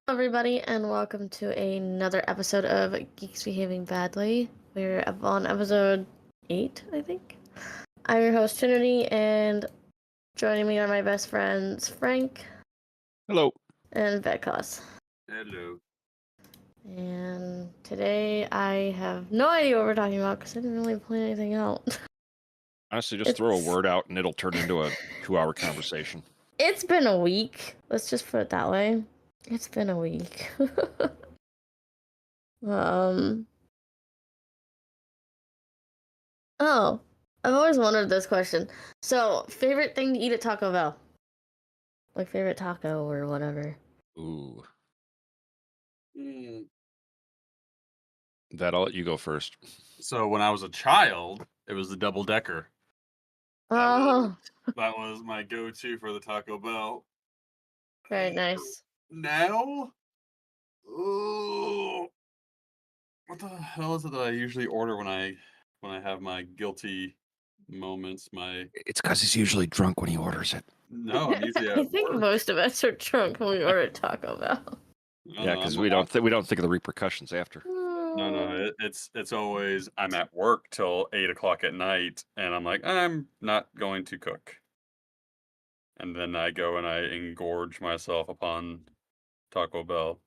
Everybody, and welcome to another episode of Geeks Behaving Badly. We're on episode 8, I think. I'm your host, Trinity, and joining me are my best friends, Frank. Hello. And Vekos. Hello. And today I have no idea what we're talking about because I didn't really plan anything out. Honestly, just throw a word out and it'll turn into a 2-hour conversation. It's been a week. Let's just put it that way. It's been a week. Oh, I've always wondered this question. So, favorite thing to eat at Taco Bell? Like favorite taco or whatever. Ooh. That I'll let you go first. So when I was a child, it was the double decker. Oh, That was my go-to for the Taco Bell. very nice. Now, oh, what the hell is it that I usually order when I have my guilty moments? It's because he's usually drunk when he orders it. No, I'm usually at I think work. most of us are drunk when we order Taco Bell. Yeah, because we don't think of the repercussions after. No, it's always I'm at work till 8 o'clock at night, and I'm like, I'm not going to cook. And then I go and I engorge myself upon Taco Bell.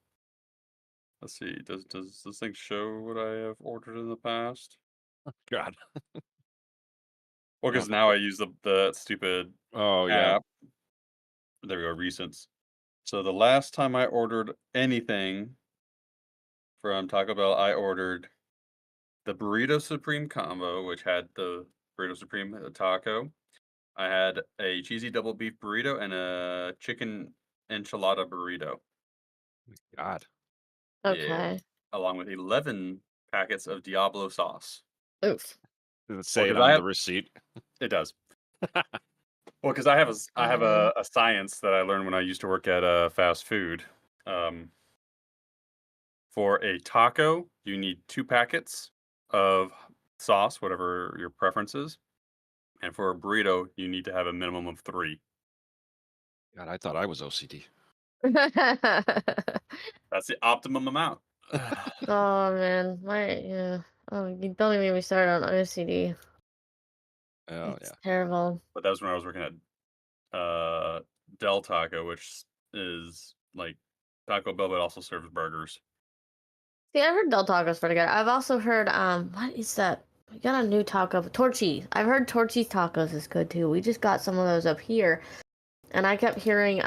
Let's see, does this thing show what I have ordered in the past? God. Well, because now I use the stupid Oh, yeah. app. There we go, recents. So the last time I ordered anything from Taco Bell, I ordered the Burrito Supreme combo, which had the Burrito Supreme taco. I had a cheesy double beef burrito and a chicken enchilada burrito. God. Okay. Along with 11 packets of Diablo sauce. Oof. Does it say it 'cause on I the have- receipt? It does. Well, because I have a science that I learned when I used to work at fast food. For a taco, you need 2 packets of sauce, whatever your preference is. And for a burrito, you need to have a minimum of 3. God, I thought I was OCD. That's the optimum amount. Oh man, yeah. Oh, you don't even get me started on OCD. Oh, It's yeah. terrible. But that was when I was working at Del Taco, which is like Taco Bell, but also serves burgers. See, I've heard Del Taco's pretty good. I've also heard, what is that? We got a new taco, Torchy's. I've heard Torchy's tacos is good too. We just got some of those up here. And I kept hearing,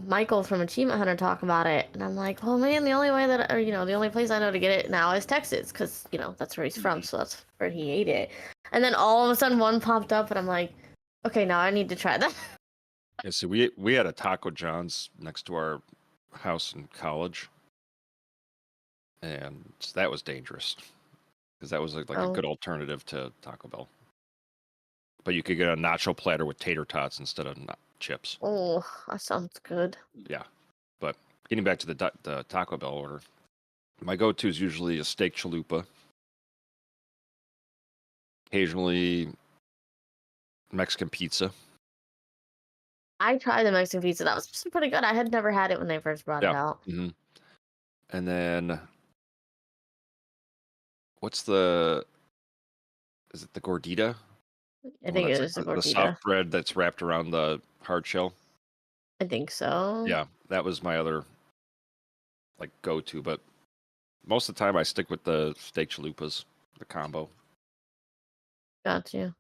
Michael from Achievement Hunter talk about it. And I'm like, oh man, the only way that, or, the only place I know to get it now is Texas. Because, that's where he's from. So that's where he ate it. And then all of a sudden one popped up and I'm like, okay, now I need to try that. Yeah, so we had a Taco John's next to our house in college. And that was dangerous. Because that was like a good alternative to Taco Bell. But you could get a nacho platter with tater tots instead of chips. Oh, that sounds good. Yeah. But getting back to the Taco Bell order, my go-to is usually a steak chalupa. Occasionally Mexican pizza. I tried the Mexican pizza. That was pretty good. I had never had it when they first brought it out. Mm-hmm. And then is it the gordita? I think it is a the gordita. soft bread that's wrapped around the hard shell. I think so. Yeah, that was my other go-to, but most of the time I stick with the steak chalupas, the combo. Got you.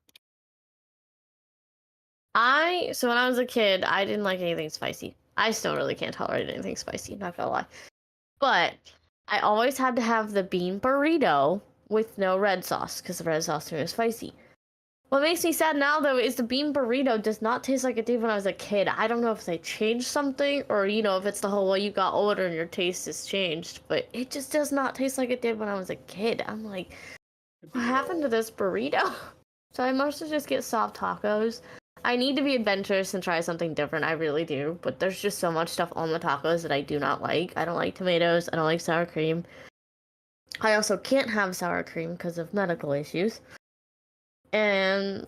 So when I was a kid, I didn't like anything spicy. I still really can't tolerate anything spicy, not gonna lie. But I always had to have the bean burrito with no red sauce, because the red sauce to me is spicy. What makes me sad now, though, is the bean burrito does not taste like it did when I was a kid. I don't know if they changed something, or, if it's the whole, well, you got older and your taste has changed, but it just does not taste like it did when I was a kid. I'm like, what happened to this burrito? So I mostly just get soft tacos. I need to be adventurous and try something different, I really do, but there's just so much stuff on the tacos that I do not like. I don't like tomatoes, I don't like sour cream. I also can't have sour cream because of medical issues. And,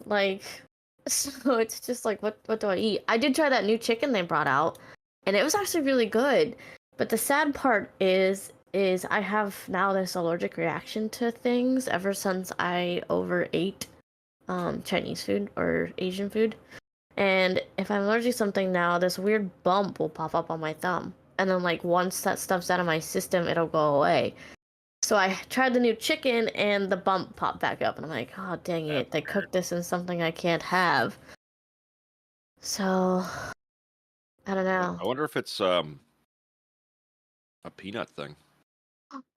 so it's just like, what do I eat? I did try that new chicken they brought out, and it was actually really good. But the sad part is I have now this allergic reaction to things ever since I overate Chinese food or Asian food. And if I'm allergic to something now, this weird bump will pop up on my thumb. And then like once that stuff's out of my system, it'll go away. So I tried the new chicken and the bump popped back up and I'm like, oh dang it, they cooked this in something I can't have. So I don't know. I wonder if it's a peanut thing.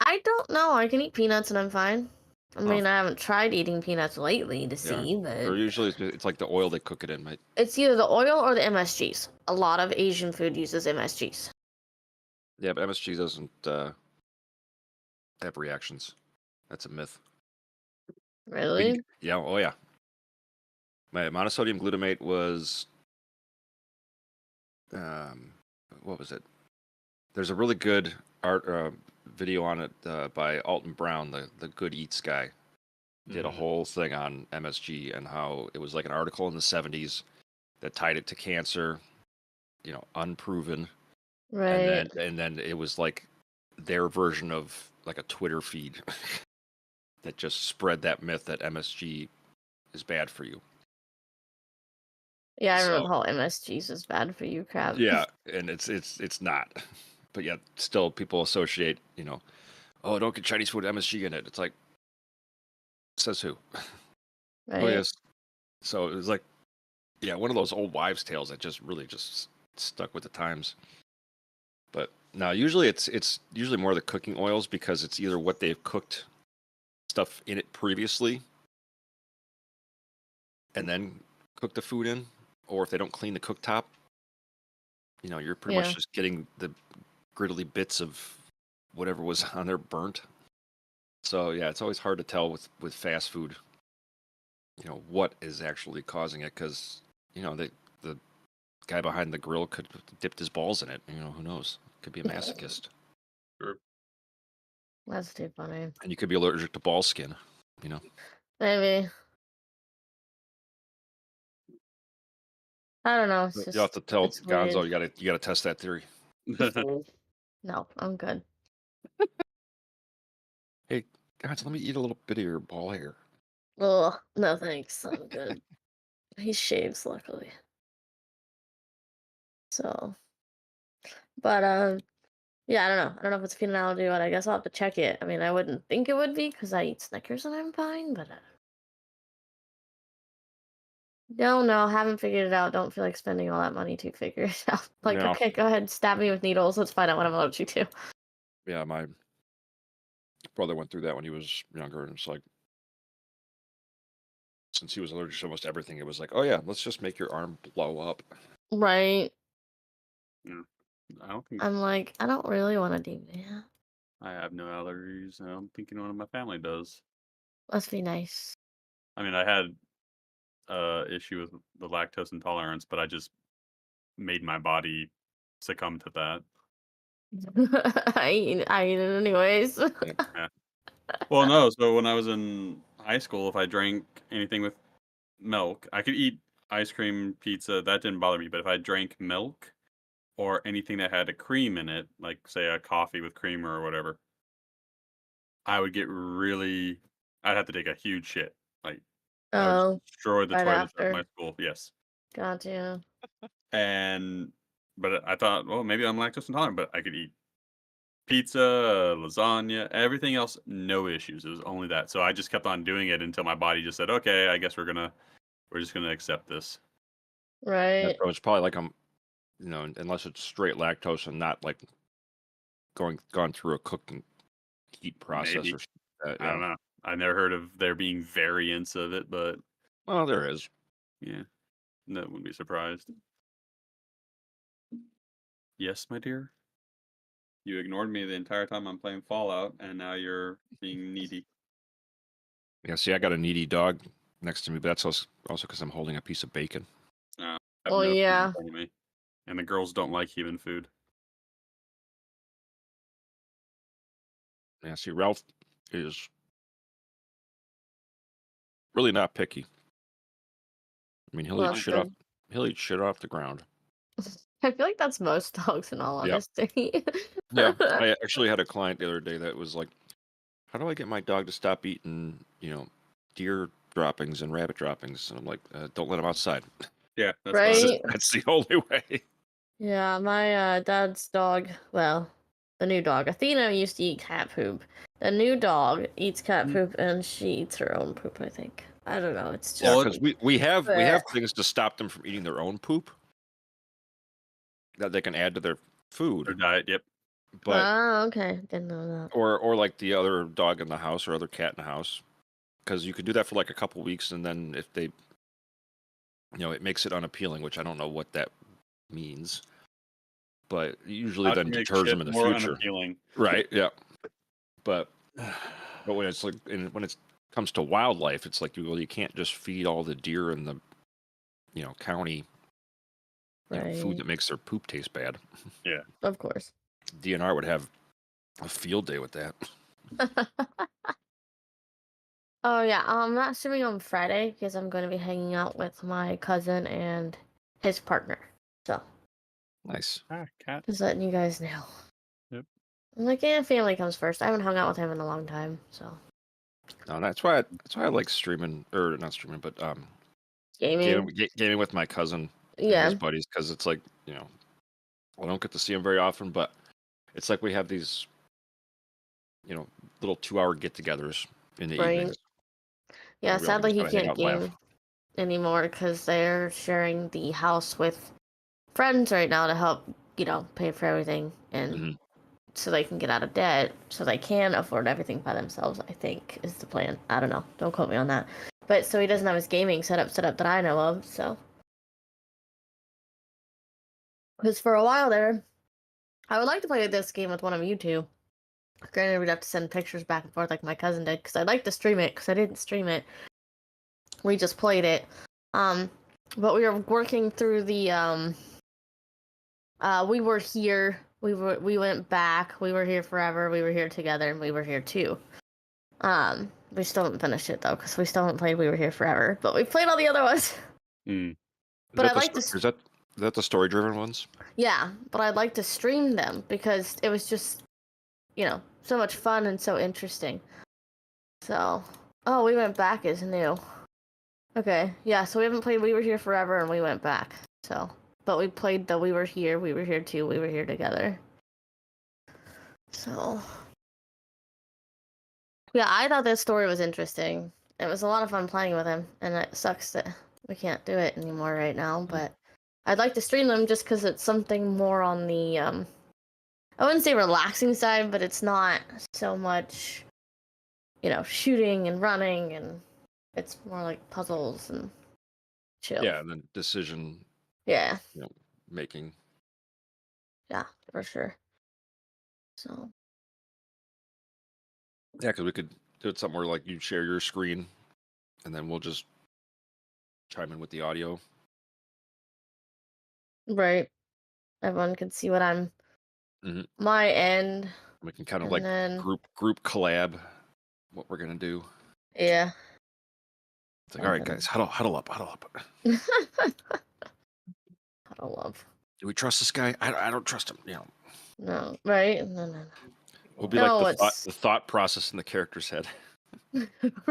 I don't know. I can eat peanuts and I'm fine. I Huh. mean, I haven't tried eating peanuts lately to see, Or but usually it's like the oil they cook it in, right? it's either the oil or the MSGs. A lot of Asian food uses MSGs. Yeah, but MSG doesn't have reactions. That's a myth. Really? Yeah, oh yeah. My monosodium glutamate was what was it? There's a really good art video on it by Alton Brown, the Good Eats guy. Did a whole thing on MSG and how it was like an article in the 70s that tied it to cancer, unproven. Right. And then it was like their version of like a Twitter feed that just spread that myth that MSG is bad for you. Yeah, I So- remember the whole MSGs is bad for you crap. Yeah, and it's not. But yet still people associate, oh, don't get Chinese food with MSG in it. It's like, says who? Right. Oh yes. So it was like, yeah, one of those old wives' tales that just really just stuck with the times. But now usually it's usually more the cooking oils because it's either what they've cooked stuff in it previously and then cook the food in, or if they don't clean the cooktop, you're pretty Yeah. much just getting the griddly bits of whatever was on there burnt. So yeah, it's always hard to tell with fast food, what is actually causing it because the guy behind the grill could have dipped his balls in it. Who knows? Could be a masochist, Sure. That's too funny. and you could be allergic to ball skin. Maybe. I don't know. It's just, You'll have to tell it's Gonzo weird. you gotta test that theory. No, I'm good. Hey, Gonzo, let me eat a little bit of your ball hair. Ugh, no thanks. I'm good. He shaves, luckily. So, but yeah, I don't know. I don't know if it's a peanut allergy, but I guess I'll have to check it. I mean, I wouldn't think it would be because I eat Snickers and I'm fine, but don't know. Haven't figured it out. Don't feel like spending all that money to figure it out. Like, No. okay, go ahead, stab me with needles. Let's find out what I'm allergic to. Yeah, my brother went through that when he was younger, and it's like, since he was allergic to almost everything, it was like, oh yeah, let's just make your arm blow up. Right. Yeah. I don't think I'm like, I don't really want to do that. I have no allergies. I don't think anyone in my family does. Must be nice. I mean, I had issue with the lactose intolerance, but I just made my body succumb to that. I eat it anyways. Well, no. So when I was in high school, if I drank anything with milk, I could eat ice cream, pizza. That didn't bother me. But if I drank milk or anything that had a cream in it, like say a coffee with creamer or whatever, I would get really. I'd have to take a huge shit. Like I would Oh, destroy the right toilets at after. my school. Yes. Gotcha. But I thought, well, maybe I'm lactose intolerant, but I could eat pizza, lasagna, everything else, no issues. It was only that. So I just kept on doing it until my body just said, okay, I guess we're just gonna accept this. Right. So it's probably like unless it's straight lactose and not like gone through a cooking heat process Maybe. or something like that. I don't know. I never heard of there being variants of it, but Well, there is. yeah, that wouldn't be surprised. Yes, my dear. You ignored me the entire time I'm playing Fallout, and now you're being needy. Yeah, see, I got a needy dog next to me, but that's also because I'm holding a piece of bacon. I have Oh, no food in yeah. front of me. And the girls don't like human food. Yeah, see, Ralph is really not picky. I mean, Well, that's he'll good. eat shit off the ground. I feel like that's most dogs, in all Yeah. honesty. Yeah. I actually had a client the other day that was like, how do I get my dog to stop eating, deer droppings and rabbit droppings? And I'm like, don't let him outside. Yeah, that's That's, fine. Right? that's the only way. Yeah, my dad's dog, well, the new dog, Athena used to eat cat poop. The new dog eats cat Mhm. poop and she eats her own poop, I think. I don't know. It's Yeah, just. Well, because we have But, things to stop them from eating their own poop that they can add to their their food, diet. Yep. but oh, okay. Didn't know that. or like the other dog in the house or other cat in the house, because you could do that for like a couple weeks, and then if they, it makes it unappealing, which I don't know what that means, but usually How then to make deters them shit in the more future, unappealing. right? Yeah, but when it's like when it comes to wildlife, it's like you can't just feed all the deer in the county food Right. that makes their poop taste bad. Yeah. Of course. DNR would have a field day with that. Oh, yeah. I'm not streaming on Friday because I'm going to be hanging out with my cousin and his partner. So, Nice. Ah, cat. just letting you guys know. Yep. I'm like, yeah, family comes first. I haven't hung out with him in a long time, so. No, that's why I like streaming, or not streaming, but Gaming. gaming with my cousin and his Yeah. buddies, because it's like I don't get to see him very often, but it's like we have these little 2-hour get-togethers in the Right. evenings Yeah, where we all can sadly just he kind of hang can't out and laugh. game anymore because they're sharing the house with friends right now to help, pay for everything and Hmm. so they can get out of debt so they can afford everything by themselves, I think is the plan. I don't know. Don't quote me on that. But so he doesn't have his gaming set up that I know of, so. Because for a while there, I would like to play this game with one of you two. Granted, we'd have to send pictures back and forth like my cousin did because I'd like to stream it because I didn't stream it. We just played it. Um, but we were working through the we were here. We went back. We were here forever. We were here together, and we were here too. We still haven't finished it though because we still haven't played We Were Here Forever. But we played all the other ones. Mm. But I'd the like to. is that the story-driven ones? Yeah, but I'd like to stream them because it was just, so much fun and so interesting. So, oh, We Went Back is new. Okay, yeah, so we haven't played We Were Here Forever and We Went Back. So, but we played the We Were Here too, We Were Here together. So, yeah, I thought this story was interesting. It was a lot of fun playing with him, and it sucks that we can't do it anymore right now, but I'd like to stream them just because it's something more on the, I wouldn't say relaxing side, but it's not so much, shooting and running, and it's more like puzzles and chill. Yeah, and then decision Yeah, making. yeah, for sure. So, Yeah, because we could do it something where like you share your screen, and then we'll just chime in with the audio. right. Everyone can see what I'm, Hmm. my end, We can kind of and like then, group collab what we're gonna do. yeah. It's like, all right, guys, huddle up. I love. Do we trust this guy? I don't trust him. No, right? No. We'll be like No, the thought process in the character's head.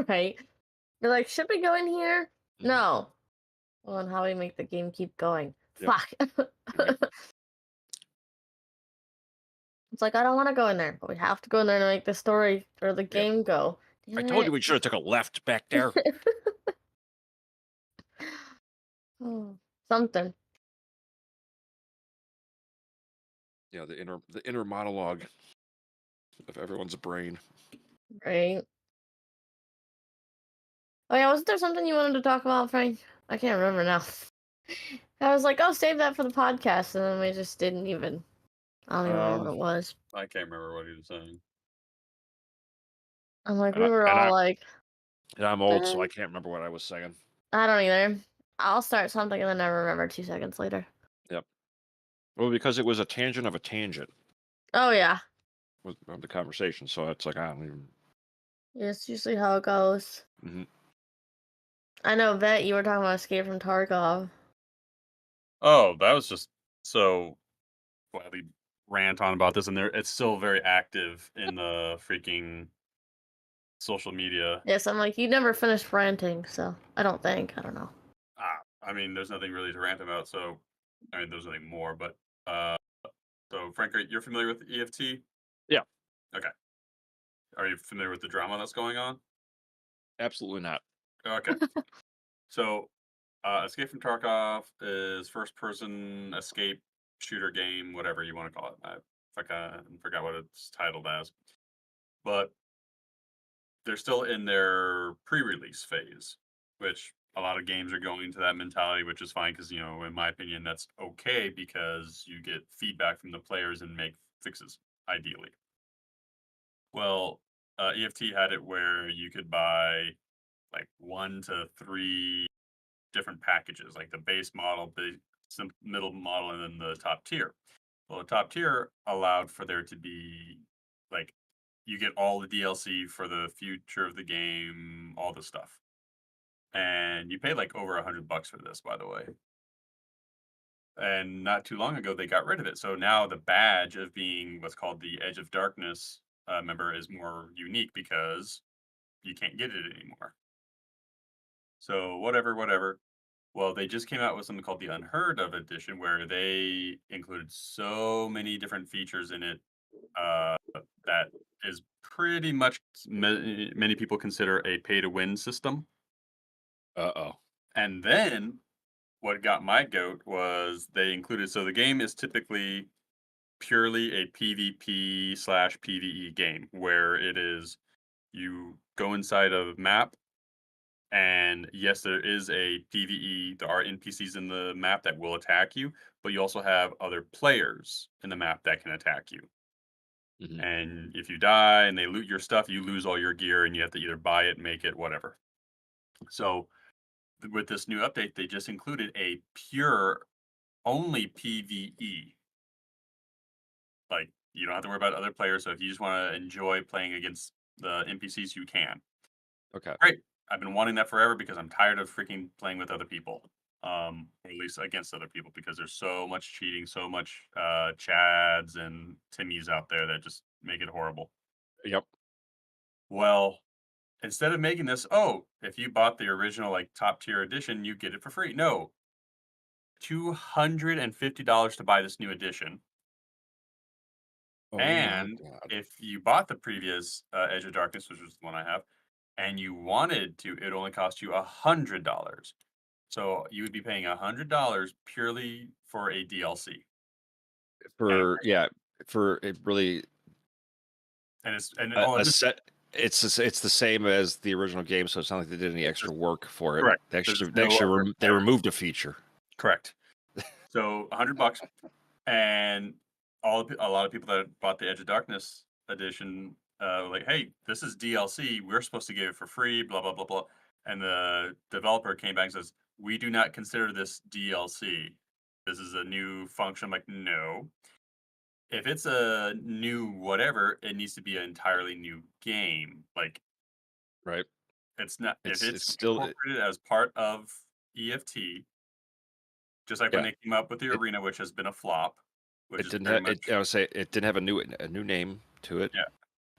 right. You're like, should we go in here? Mhm. No. Well, and how we make the game keep going. Yep. Fuck. Right. It's like I don't want to go in there, but we have to go in there to make the story or the Yep. game go. I Damn told you it. we should have took a left back there. Oh, something. The inner monologue of everyone's brain. Right. Oh yeah, wasn't there something you wanted to talk about, Frank? I can't remember now. I was like, oh, save that for the podcast, and then we just didn't even. I don't even remember what it was. I can't remember what he was saying. I'm like, And we were all like, I'm old, so I can't remember what I was saying. I don't either. I'll start something and then never remember 2 seconds later. Yep. Well, because it was a tangent of a tangent Oh yeah, of the conversation, so it's like I don't even. it's usually how it goes. Mhm. I know, Vet, you were talking about Escape from Tarkov. Oh, that was just so gladly rant on about this, and it's still very active in the freaking social media. Yes, I'm like, you never finished ranting, so I don't think. I don't know. I mean, there's nothing really to rant about, so I mean, there's nothing more. But so Frank, you're familiar with EFT? Yeah. Okay. Are you familiar with the drama that's going on? Absolutely not. Okay. So, Escape from Tarkov is first-person escape shooter game, whatever you want to call it. I forgot what it's titled as, but they're still in their pre-release phase, which a lot of games are going to that mentality, which is fine because, in my opinion, that's okay because you get feedback from the players and make fixes, ideally. Well, EFT had it where you could buy like 1 to 3 different packages, like the base model, the middle model, and then the top tier. Well, the top tier allowed for there to be like you get all the DLC for the future of the game, all the stuff, and you pay like over $100 for this, by the way. And not too long ago, they got rid of it. So now the badge of being what's called the Edge of Darkness member is more unique because you can't get it anymore. So whatever. Well, they just came out with something called the Unheard of edition, where they included so many different features in it that is pretty much many people consider a pay-to-win system. Uh-oh. And then what got my goat was they included. So the game is typically purely a PvP/PvE game, where it is you go inside a map. And yes, there is a PvE. There are NPCs in the map that will attack you, but you also have other players in the map that can attack you. Mhm. And if you die and they loot your stuff, you lose all your gear and you have to either buy it, make it, whatever. So with this new update, they just included a pure only PvE. Like you don't have to worry about other players. So if you just want to enjoy playing against the NPCs, you can. Okay. Great. I've been wanting that forever because I'm tired of freaking playing with other people. Or at least against other people because there's so much cheating, so much Chads and Timmies out there that just make it horrible. Yep. Well, instead of making this, oh, if you bought the original like top tier edition, you get it for free. No, $250 to buy this new edition. Oh my And god. if you bought the previous Edge of Darkness, which is the one I have, and you wanted to, it would only cost you $100. So you would be paying $100 purely for a DLC. For it really And it's and a, oh, a and this set. It's the same as the original game, so it's not like they did any extra work for it. correct. They There's actually, no other they players. removed a feature. Correct. So $100, and a lot of people that bought the Edge of Darkness edition, were like, hey, this is DLC. We're supposed to give it for free. Blah blah blah blah. And the developer came back and says, we do not consider this DLC. This is a new function. I'm like, no. If it's a new whatever, it needs to be an entirely new game. Like Right. it's not if It's it's still incorporated as part of EFT, just like when yeah. they came up with the It arena, which has been a flop, which it is didn't pretty have much it. I would say it didn't have a new name to it. yeah,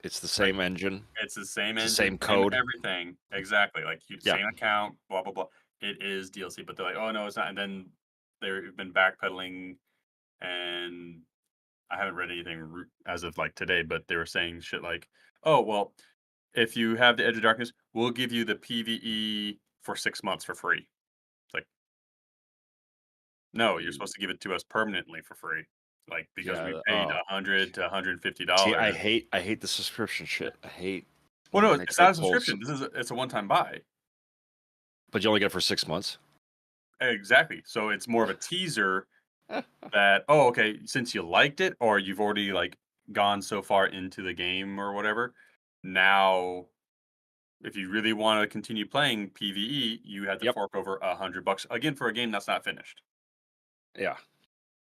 It's the like same engine. it's the same It's the engine, same same code. everything, exactly. Like Yeah. same account, blah blah blah. It is DLC, but they're like, oh no, it's not. And then they've been backpedaling, and I haven't read anything as of like today, but they were saying shit like, oh well, if you have the Edge of Darkness, we'll give you the PvE for 6 months for free. It's like, no, you're Mm, supposed to give it to us permanently for free. Like because we yeah. paid 100 to See, $150. I hate the subscription shit. I hate Well, no, when they it's try not to a pull, subscription. It's a one-time buy. but you only get it for 6 months. Exactly. So it's more of a teaser that, oh, okay, since you liked it or you've already like gone so far into the game or whatever, now if you really want to continue playing PvE, you had to Yep. fork over $100 again for a game that's not finished. Yeah.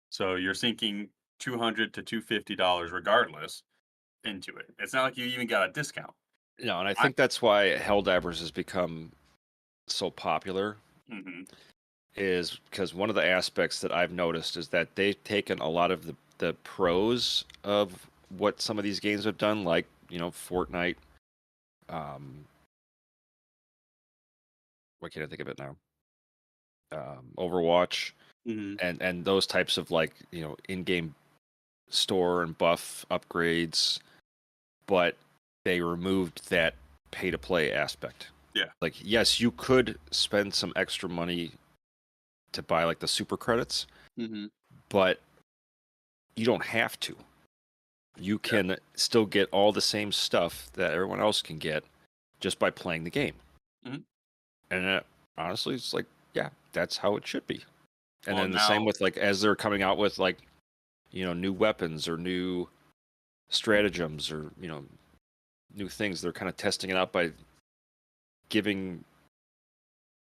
So you're sinking $200 to $250 regardless into it. It's not like you even got a discount. No, and I I think that's why Helldivers has become so popular mhm. is because one of the aspects that I've noticed is that they've taken a lot of the pros of what some of these games have done, like, Fortnite. Um, what can I think of it now? Overwatch Hmm. and those types of, like, in-game store and buff upgrades, but they removed that pay-to-play aspect. Yeah. Like, yes, you could spend some extra money to buy like the super credits, Hmm. but you don't have to. You Yeah. can still get all the same stuff that everyone else can get just by playing the game. Mhm. And honestly, it's like, yeah, that's how it should be. And Well, then the same now, with, like, as they're coming out with, like, new weapons or new stratagems or, new things, they're kind of testing it out by giving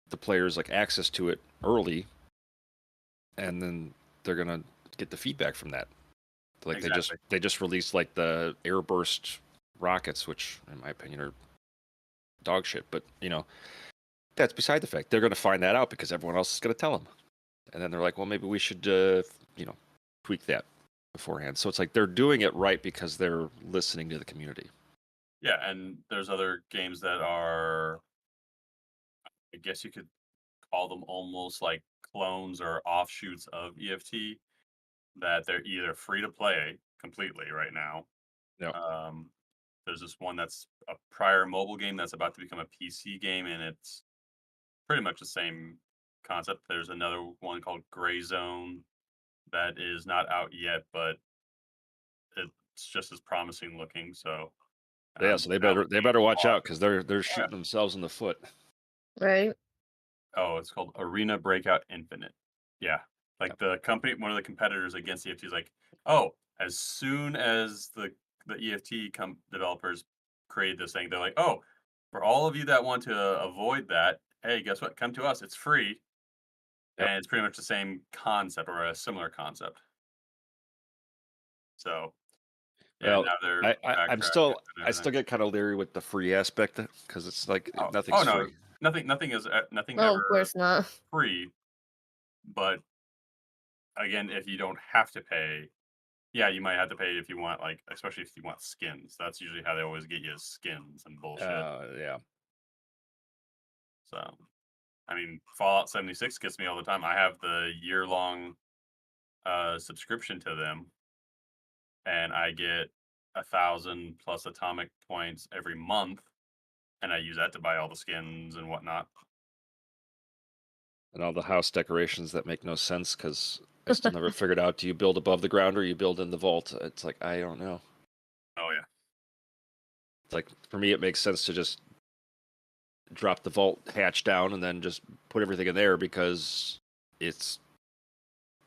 the players like access to it early, and then they're gonna get the feedback from that. Like exactly. they just released like the airburst rockets, which in my opinion are dog shit. But that's beside the fact. They're gonna find that out because everyone else is gonna tell them, and then they're like, well, maybe we should tweak that beforehand. So it's like they're doing it right because they're listening to the community. Yeah, and there's other games that are, I guess you could call them almost like clones or offshoots of EFT that they're either free to play completely right now. Yeah. Um, there's this one that's a prior mobile game that's about to become a PC game, and it's pretty much the same concept. There's another one called Gray Zone that is not out yet, but it's just as promising looking. So Yeah, so they that better watch one's out because they're shooting themselves in the foot. Right? oh, it's called Arena Breakout Infinite. Yeah. Yep. Like the company, one of the competitors against EFT is like, oh, as soon as the EFT developers create this thing, they're like, oh, for all of you that want to avoid that, hey, guess what? Come to us. It's free, Yep. and it's pretty much the same concept or a similar concept. So yeah, Well, now they're I'm backtracking still and I still everything. get kind of leery with the free aspect because it's like Oh, nothing's oh no, free. nothing Oh, of ever course not. free. But again, if you don't have to pay, yeah, you might have to pay if you want, like, especially if you want skins. That's usually how they always get you is skins and bullshit. Yeah. So, I mean, Fallout 76 gets me all the time. I have the year-long subscription to them, and I get 1,000 plus atomic points every month, and I use that to buy all the skins and whatnot. And all the house decorations that make no sense because I still never figured out, do you build above the ground or you build in the vault? It's like, I don't know. Oh yeah. It's like, for me, it makes sense to just drop the vault hatch down and then just put everything in there because it's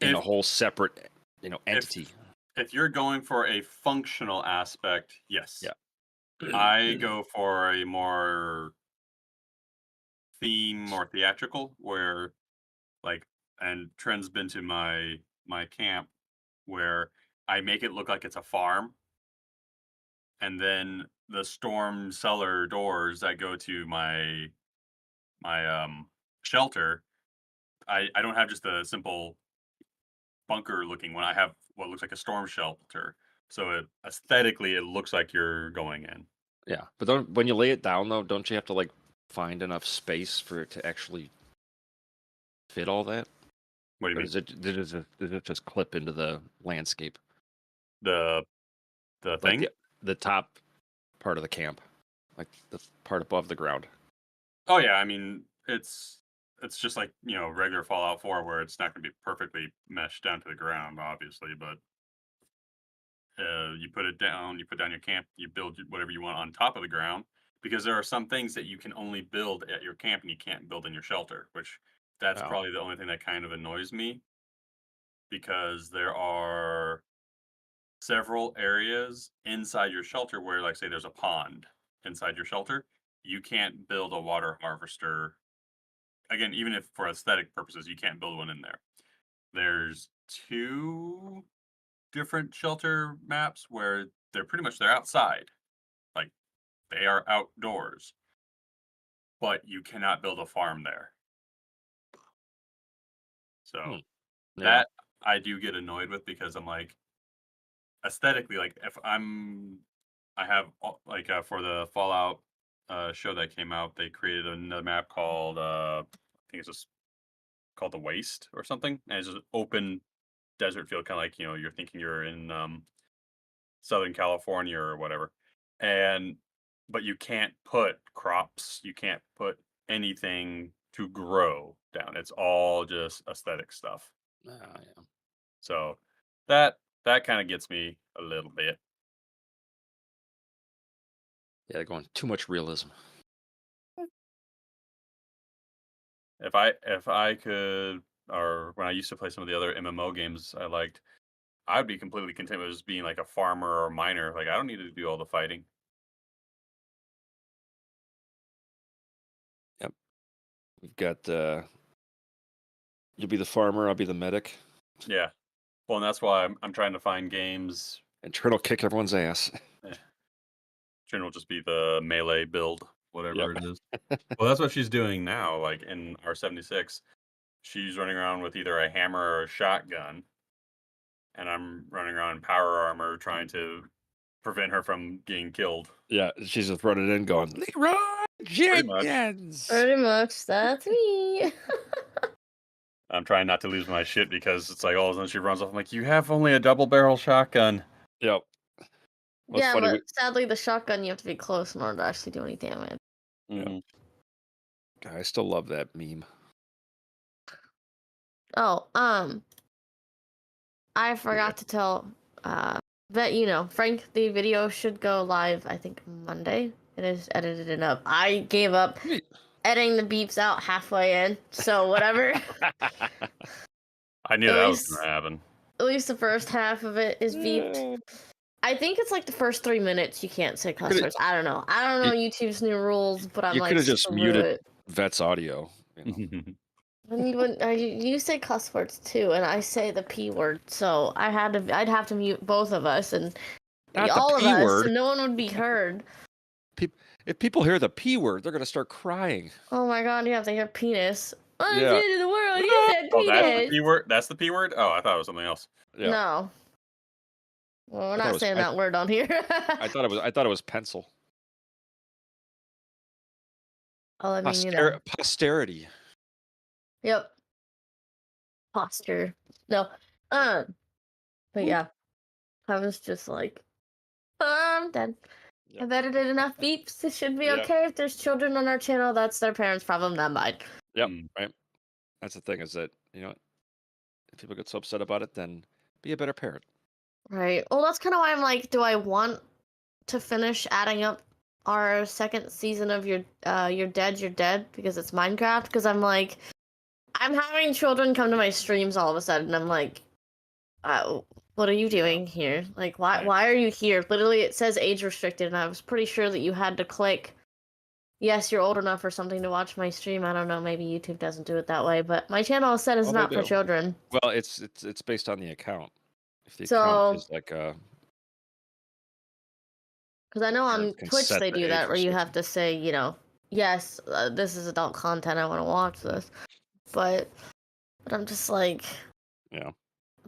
in a If whole separate, if entity. if you're going for a functional aspect, yes. Yeah. I go for a more theme or theatrical where like and Trent's been to my camp where I make it look like it's a farm, and then the storm cellar doors that go to my shelter, I don't have just a simple bunker looking one. I have what looks like a storm shelter. So aesthetically it looks like you're going in. Yeah. But don't, when you lay it down, though, don't you have to, like, find enough space for it to actually fit all that? What do you Or mean? does it just clip into the landscape? The the Like thing? the top part of the camp, like the part above the ground. Oh yeah, I mean it's just like, regular Fallout 4 where it's not going to be perfectly meshed down to the ground obviously, but you put it down, you put down your camp, you build whatever you want on top of the ground because there are some things that you can only build at your camp and you can't build in your shelter, which that's Oh, probably the only thing that kind of annoys me because there are several areas inside your shelter where, like, say there's a pond inside your shelter, you can't build a water harvester. Again, even if for aesthetic purposes, you can't build one in there. There's two different shelter maps where they're outside, like they are outdoors, but you cannot build a farm there. So Yeah. that I do get annoyed with because I'm like, aesthetically, like if I have like for the Fallout show that came out, they created another map called I think it's just called the Waste or something, and it's just an open desert field, kind of like you're thinking you're in Southern California or whatever, and but you can't put crops, you can't put anything to grow down. It's all just aesthetic stuff. Yeah. So that kind of gets me a little bit. Yeah, going too much realism. If I could, or when I used to play some of the other MMO games I liked, I'd be completely content with just being like a farmer or a miner. Like I don't need to do all the fighting. Yep. We've got you'll be the farmer, I'll be the medic, Yeah. Well, and that's why I'm trying to find games. and Trent will kick everyone's ass. Eh, Trin will just be the melee build, Yep. whatever it is. Well, that's what she's doing now. Like in R76, she's running around with either a hammer or a shotgun, and I'm running around in power armor trying to prevent her from getting killed. Yeah, she's just running in going, Leroy Pretty much. Jenkins! Pretty much, that's me. I'm trying not to lose my shit because it's like all of a sudden she runs off. I'm like, you have only a double barrel shotgun. Yep. Well, it's Yeah, funny, but sadly, the shotgun you have to be close in order to actually do any damage. Mhm. I still love that meme. Oh, I forgot to tell that Frank, the video should go live. I think Monday. It is edited and up. I gave up Sweet. editing the beeps out halfway in, so whatever. I knew At that was least- going to happen. At least the first half of it is beeped. I think it's like the first 3 minutes you can't say cuss words. I don't know. I don't know YouTube's new rules, but I'm You like, could have just screw muted it. Vet's audio. When you say cuss words too, and I say the P word, so I'd have to mute both of us and Not all the of P us, word. and no one would be heard. If people hear the P word, they're gonna start crying. Oh my god, you have to hear penis. Oh, Yeah. it's in the world. You said Oh, that's the penis. P word? That's the P word? Oh, I thought it was something else. Yeah. No. Well, we're I thought it not was saying pen- that word on here. I thought it was pencil. Oh, I mean, Posterity. Yep. Posture. No. But yeah. I was just like, I'm done. Yep. I've edited enough beeps. It should be Yep. okay. If there's children on our channel, that's their parents' problem, not mine. Yep. Right. That's the thing, is that if people get so upset about it, then be a better parent. Right. Well, that's kind of why I'm like, do I want to finish adding up our second season of You're Dead because it's Minecraft? Because I'm like, I'm having children come to my streams all of a sudden. I'm like, what are you doing here? Like, why are you here? Literally, it says age restricted, and I was pretty sure that you had to click, yes, you're old enough or something to watch my stream. I don't know, maybe YouTube doesn't do it that way, but my channel said it's Well, they not for do. children. Well, it's based on the account. If the So- account is like Because I know on can Twitch set they the do age that, where you restriction. have to say, yes, this is adult content. I want to watch this, but I'm just like, Yeah.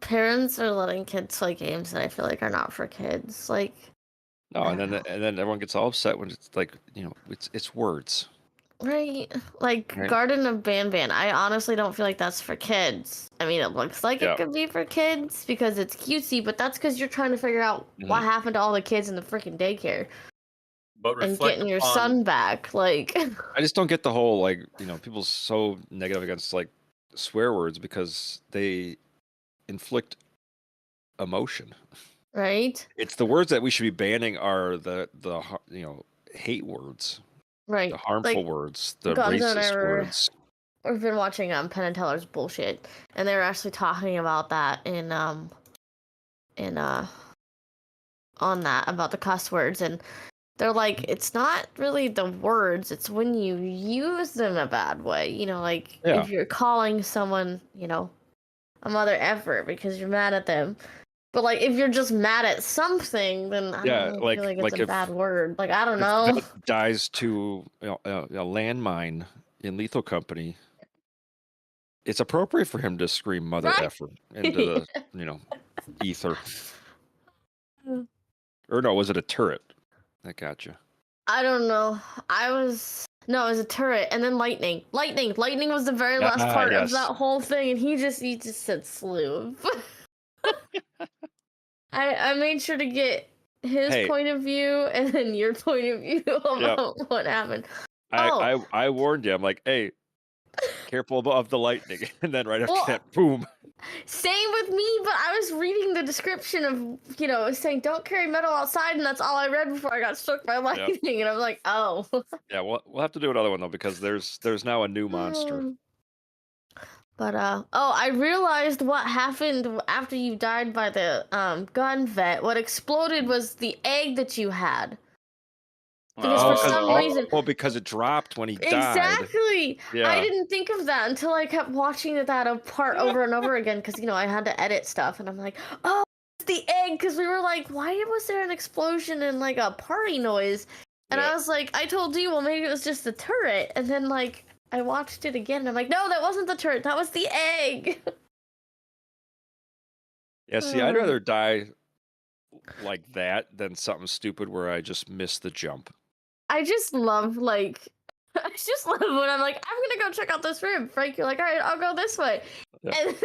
parents are letting kids play games that I feel like are not for kids. Like, No, I and don't then know. and then everyone gets all upset when it's like it's words. Right? Like Right. Garden of Banban. I honestly don't feel like that's for kids. I mean, it looks like Yeah. it could be for kids because it's cutesy, but that's because you're trying to figure out what happened to all the kids in the freaking daycare But and reflect getting your upon son back. Like, I just don't get the whole people so negative against like swear words because they inflict emotion. right? It's the words that we should be banning are the hate words, Right. the harmful Like, words, the Gonzo and I racist were- words. We've been watching Penn and Teller's bullshit, and they were actually talking about that on that about the cuss words, and they're like, it's not really the words, it's when you use them a bad way. Like Yeah. if you're calling someone, a mother effer because you're mad at them. But like if you're just mad at something, then I Yeah, don't like- feel like it's like a if- bad word. Like I don't If know. Vet dies to a landmine in Lethal Company, it's appropriate for him to scream mother Right. effer into the, ether. Or no, was it a turret? That got you. I don't know. No, it was a turret, and then lightning. Lightning was the very last part of that Yes. whole thing, and he just said slew. I made sure to get his Hey. point of view and then your point of view about what happened. I warned you. I'm like, hey, careful of the lightning. And then right after Well, that, boom. Same with me, but I was reading the description of, it was saying don't carry metal outside, and that's all I read before I got struck by lightning, and I'm like, oh. Yeah, we'll have to do another one though, because there's now a new monster. But I realized what happened after you died by the gun vet. What exploded was the egg that you had. Because for some reason, because it dropped when he died. Exactly. Yeah. I didn't think of that until I kept watching that part over and over again, because I had to edit stuff, and I'm like, oh, it's the egg, because we were like, why was there an explosion and like a party noise? And I was like, I told you, well, maybe it was just the turret, and then like I watched it again, and I'm like, no, that wasn't the turret, that was the egg. Yeah, see, I'd rather die like that than something stupid where I just missed the jump. I just love when I'm like, I'm gonna go check out this room. Frank, you're like, all right, I'll go this way. Yeah. And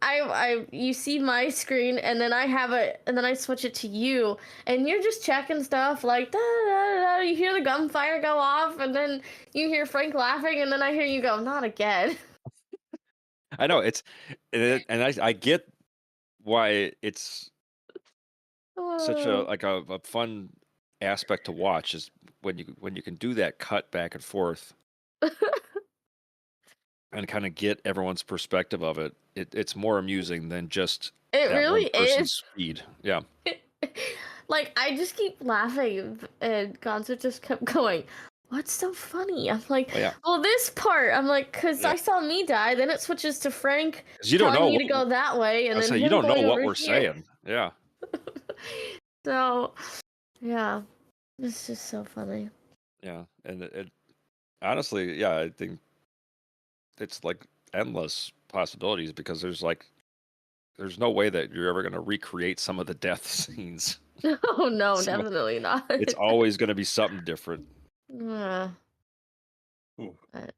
then you see my screen, and then I switch it to you, and you're just checking stuff like da da da. You hear the gunfire go off, and then you hear Frank laughing, and then I hear you go, not again. I know and I get why it's such a fun aspect to watch, is when you can do that cut back and forth and kind of get everyone's perspective of it. It's more amusing than just it that really one person's is speed. Yeah. Like, I just keep laughing, and Gonzo just kept going, what's so funny? I'm like, well, this part, I'm like, because I saw me die, then it switches to Frank telling me to go that way, and then you don't know what we're saying. Yeah. So, yeah, it's just so funny. Yeah, and it honestly, yeah, I think it's like endless possibilities, because there's no way that you're ever going to recreate some of the death scenes. Oh, no, definitely not. It's always going to be something different. Yeah. But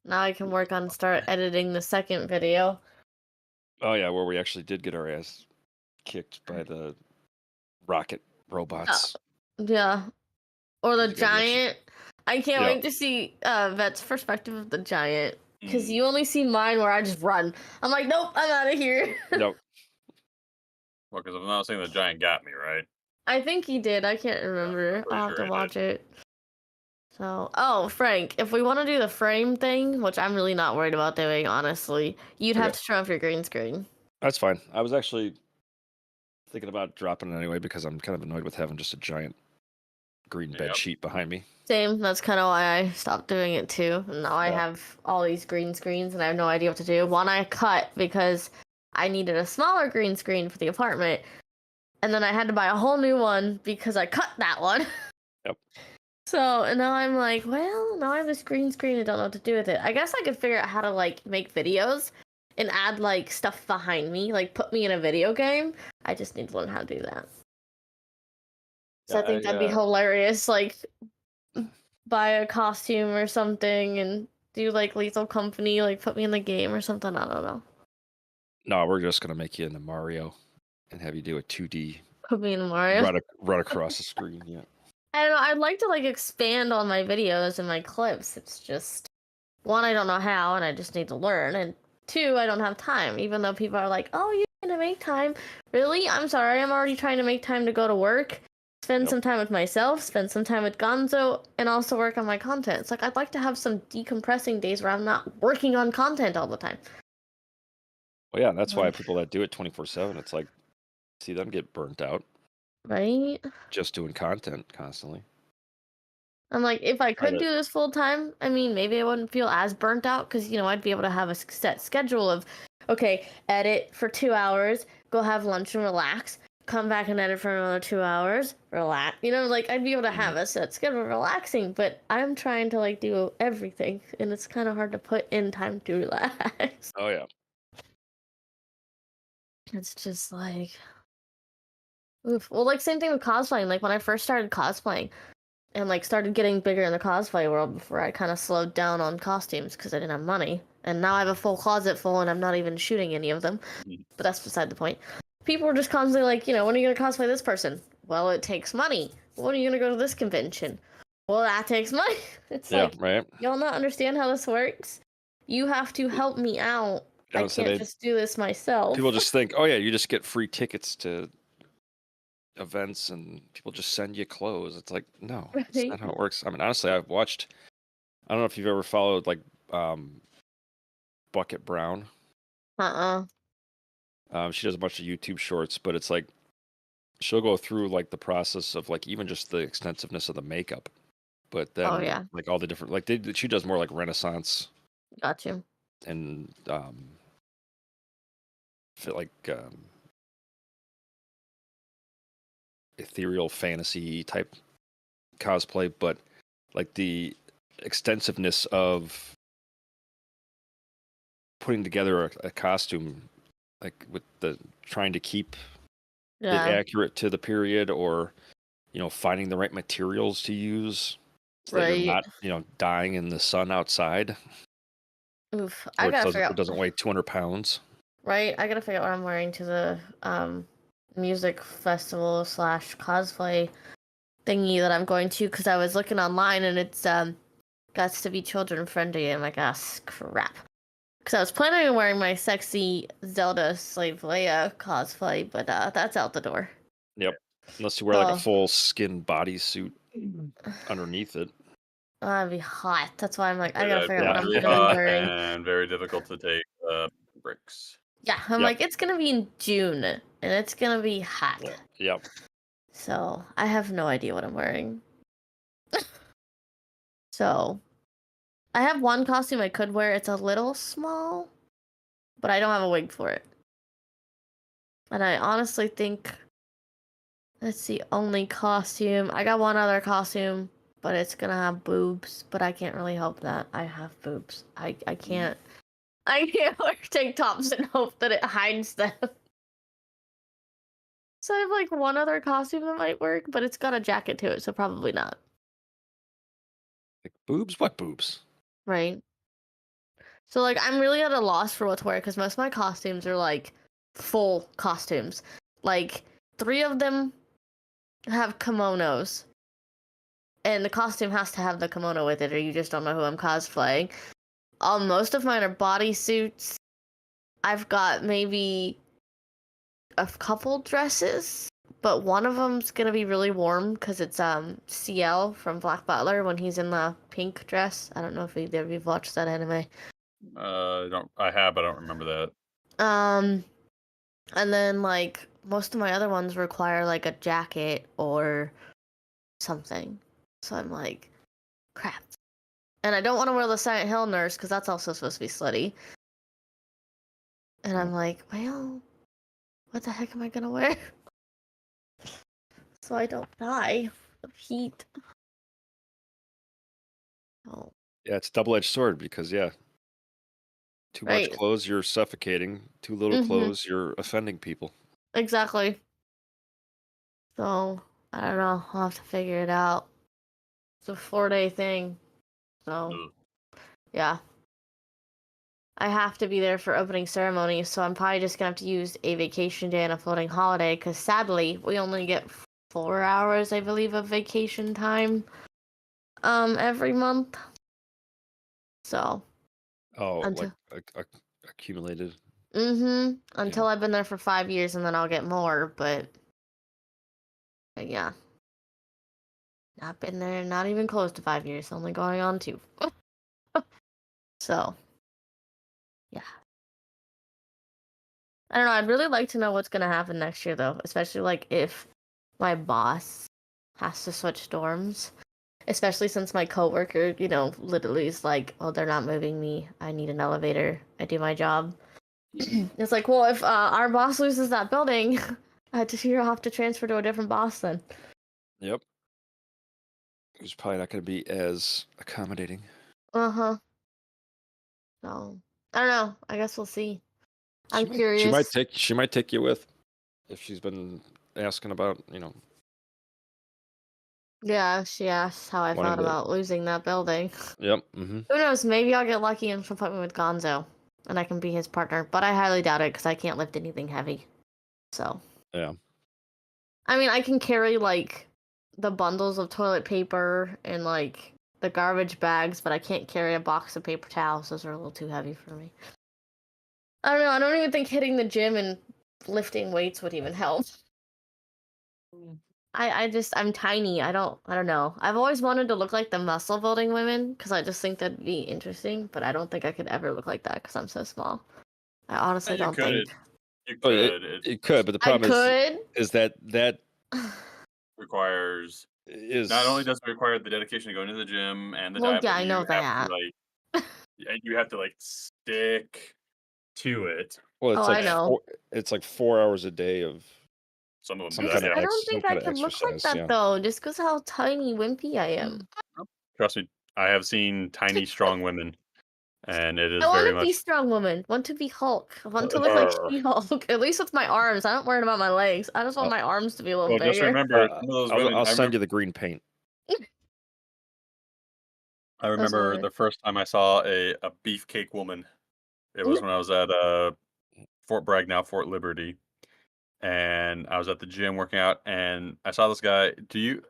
now I can start editing the second video. Oh, yeah, where we actually did get our ass kicked by the rocket robots. Yeah. Or the giant. I can't wait to see Vet's perspective of the giant. Because you only see mine where I just run. I'm like, nope, I'm out of here. Nope. Well, because I'm not saying the giant got me, right? I think he did. I can't remember. I'll have to watch it. So, Frank, if we want to do the frame thing, which I'm really not worried about doing, honestly, you'd have to turn off your green screen. That's fine. I was actually thinking about dropping it anyway, because I'm kind of annoyed with having just a giant green bed sheet behind me. Same. That's kind of why I stopped doing it too. And now I have all these green screens, and I have no idea what to do. One I cut because I needed a smaller green screen for the apartment, and then I had to buy a whole new one because I cut that one. Yep. So, and now I'm like, well, now I have this green screen and don't know what to do with it. I guess I could figure out how to, like, make videos and add, like, stuff behind me. Like, put me in a video game. I just need to learn how to do that. So I think that'd be hilarious. Like, buy a costume or something and do, like, Lethal Company. Like, put me in the game or something. I don't know. No, we're just going to make you into Mario and have you do a 2D. Put me in Mario. Run across the screen, yeah. I don't know. I'd like to, like, expand on my videos and my clips. It's just, one, I don't know how, and I just need to learn. And two, I don't have time, even though people are like, oh, you're going to make time. Really? I'm sorry. I'm already trying to make time to go to work, spend some time with myself, spend some time with Gonzo, and also work on my content. It's like, I'd like to have some decompressing days where I'm not working on content all the time. Well, yeah, that's why people that do it 24/7, it's like, see them get burnt out. Right? Just doing content constantly. I'm like, if I could do this full time, I mean, maybe I wouldn't feel as burnt out, because, I'd be able to have a set schedule of, okay, edit for 2 hours, go have lunch and relax, come back and edit for another 2 hours, relax. You know, like I'd be able to have a set schedule relaxing, but I'm trying to like do everything, and it's kind of hard to put in time to relax. Oh yeah. It's just like, oof. Well, like same thing with cosplaying. Like when I first started cosplaying, and like started getting bigger in the cosplay world before I kind of slowed down on costumes because I didn't have money. And now I have a full closet full and I'm not even shooting any of them. But that's beside the point. People were just constantly like, when are you going to cosplay this person? Well, it takes money. When are you going to go to this convention? Well, that takes money. It's like, right. y'all not understand how this works? You have to help me out. I can't just do this myself. People just think, oh yeah, you just get free tickets to events and people just send you clothes. It's like, no, that's not how it works. I mean, honestly, I don't know if you've ever followed like Bucket Brown. She does a bunch of YouTube shorts, but it's like she'll go through like the process of like even just the extensiveness of the makeup, but then like all the different like she does more like Renaissance. Got you. And feel like ethereal fantasy type cosplay, but like the extensiveness of putting together a costume, like with the trying to keep it accurate to the period, or finding the right materials to use so that you're not dying in the sun outside. Oof, I gotta figure out. It doesn't weigh 200 pounds. Right, I gotta figure out what I'm wearing to the music festival / cosplay thingy that I'm going to, because I was looking online and it's got to be children friendly. I'm like, crap. Because I was planning on wearing my sexy Zelda Slave Leia cosplay, but that's out the door. Yep, unless you wear like a full skin bodysuit underneath it. That'd be hot. That's why I'm like, I gotta figure out what I'm gonna be wearing. And very difficult to take breaks. Yeah, I'm like, it's gonna be in June, and it's gonna be hot. Yep. So, I have no idea what I'm wearing. So, I have one costume I could wear. It's a little small, but I don't have a wig for it. And I honestly think that's the only costume. I got one other costume, but it's gonna have boobs, but I can't really help that. I have boobs. I can't wear tank tops and hope that it hides them. So I have like one other costume that might work, but it's got a jacket to it, so probably not. Like boobs? What boobs? Right. So like I'm really at a loss for what to wear because most of my costumes are like full costumes. Like 3 of them have kimonos. And the costume has to have the kimono with it, or you just don't know who I'm cosplaying. Most of mine are bodysuits. I've got maybe a couple dresses, but one of them's gonna be really warm because it's CL from Black Butler when he's in the pink dress. I don't know if either of you've watched that anime. I have, but I don't remember that. And then like most of my other ones require like a jacket or something. So I'm like, crap. And I don't want to wear the Silent Hill nurse because that's also supposed to be slutty. And I'm like, well, what the heck am I gonna wear? So I don't die of heat. Oh. Yeah, it's a double-edged sword because too much clothes, you're suffocating. Too little clothes, you're offending people. Exactly. So I don't know. I'll have to figure it out. It's a 4-day thing. So yeah. I have to be there for opening ceremony, so I'm probably just gonna have to use a vacation day and a floating holiday, because sadly, we only get 4 hours, I believe, of vacation time every month. So like accumulated. Until I've been there for 5 years, and then I'll get more, but yeah. Not been there, not even close to 5 years, only going on 2. So yeah. I don't know, I'd really like to know what's gonna happen next year though, especially like if my boss has to switch dorms. Especially since my coworker, literally is like, oh, they're not moving me. I need an elevator. I do my job. It's like, well, if our boss loses that building, I had to figure out how to transfer to a different boss then. Yep. Who's probably not going to be as accommodating. Uh-huh. So, I don't know. I guess we'll see. I'm She curious. might take you with if she's been asking about, Yeah, she asked how I wanting felt to. about losing that building. Yep. Mm-hmm. Who knows? Maybe I'll get lucky and she'll put me with Gonzo, and I can be his partner. But I highly doubt it because I can't lift anything heavy. So, Yeah. I mean, I can carry like the bundles of toilet paper and like the garbage bags, but I can't carry a box of paper towels. Those are a little too heavy for me. I don't know. I don't even think hitting the gym and lifting weights would even help. I'm tiny. I don't know. I've always wanted to look like the muscle building women because I just think that'd be interesting, but I don't think I could ever look like that because I'm so small. I honestly You don't think could. You But could. It it could, just but the I problem could. is that requires. Not only is does it require the dedication to going to the gym and the Well, diet, yeah, but I know you have to that. you have to like stick to it. well, Oh, it's I like know. it's like 4 hours a day of Some of them some do I that. just kind of Yeah. I don't some think I kind of could look like exercise. that Yeah. though, just because how tiny wimpy I am. Trust me, I have seen tiny, strong women, and it I is want very to be much. strong woman. Want to be Hulk. I want to look like She-Hulk. At least with my arms. I don't worry about my legs. I just want I'll, my arms to be a little Well, just bigger. remember some of those women. I'll send you the green paint. I Those remember women. the first time I saw a beefcake woman. It was when I was at Fort Bragg, now Fort Liberty, and I was at the gym working out, and I saw this guy. Did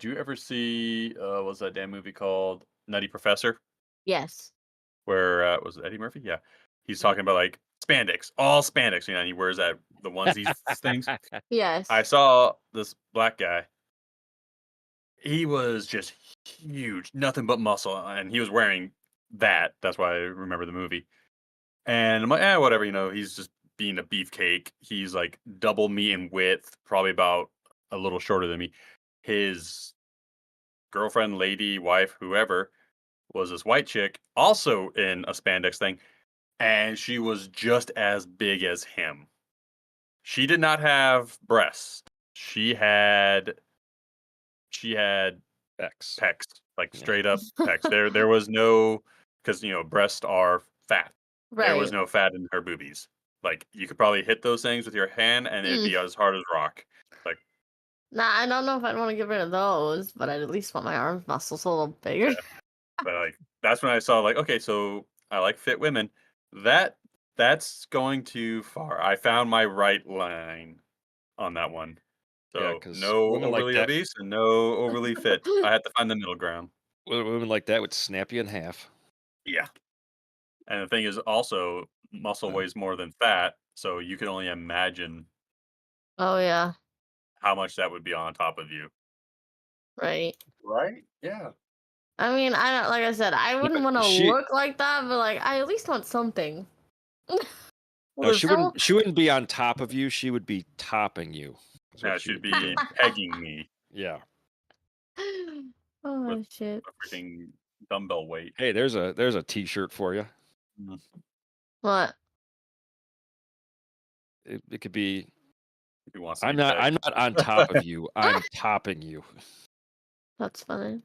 you ever see what's that damn movie called Nutty Professor? Yes. Where was it Eddie Murphy? Yeah, he's talking about like spandex, all spandex, and he wears the onesies things. I Yes. saw this black guy. He was just huge, nothing but muscle, and he was wearing that. That's why I remember the movie. And I'm like, whatever, he's just being a beefcake. He's like double me in width, probably about a little shorter than me. His girlfriend, lady, wife, whoever, was this white chick, also in a spandex thing, and she was just as big as him. She did not have breasts. She had X. pecs, like Yeah. straight up pecs. There was no, because breasts are fat. There was Right. no fat in her boobies. Like you could probably hit those things with your hand, and it'd Mm. be as hard as rock. Like Nah, I don't know if I'd want to get rid of those, but I'd at least want my arm muscles a little bigger. yeah, but like that's when I saw like, okay, so I like fit women. That's going too far. I found my right line on that one. Yeah, So because no overly obese and no overly fit. I had to find the middle ground. women like that would snap you in half. Yeah. And the thing is also muscle Uh, weighs more than fat, so you can only imagine Oh yeah. how much that would be on top of you. Right. Right? Yeah. I mean, I don't like I said, I wouldn't but want to look like that, but like I at least want something. no, There's no she wouldn't be on top of you. She would be topping you. Is what Yeah, she she'd would be be doing. pegging me Yeah. with Oh shit. a freaking dumbbell weight. Hey, there's a T-shirt for you. Mm. What? It could be. If he wants to be pegged. I'm not on top of you. I'm topping you. That's funny.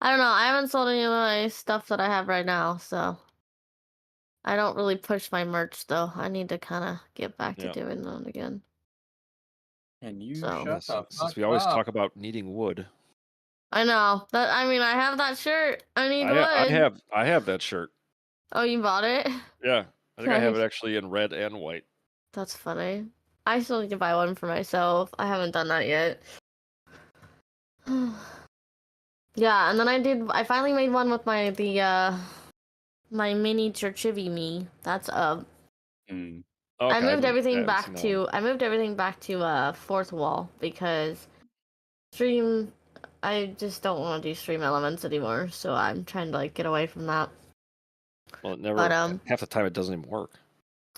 I don't know. I haven't sold any of my stuff that I have right now, so I don't really push my merch though. I need to kind of get back to Yeah. doing that again. Can you So Yeah, shut the since fuck we always up? talk about needing wood, I know that. I mean, I have that shirt. I need wood. I have that shirt. Oh, you bought it? Yeah, I think I have Okay, it actually in red and white. that's funny. I still need to buy one for myself. I haven't done that yet. Yeah, and then I finally made one with my miniature chibi me. That's Mm. Okay, I I haven't seen that one. moved everything back to fourth wall because stream I just don't want to do stream elements anymore, so I'm trying to like get away from that. Well, it But never half the time it doesn't even work.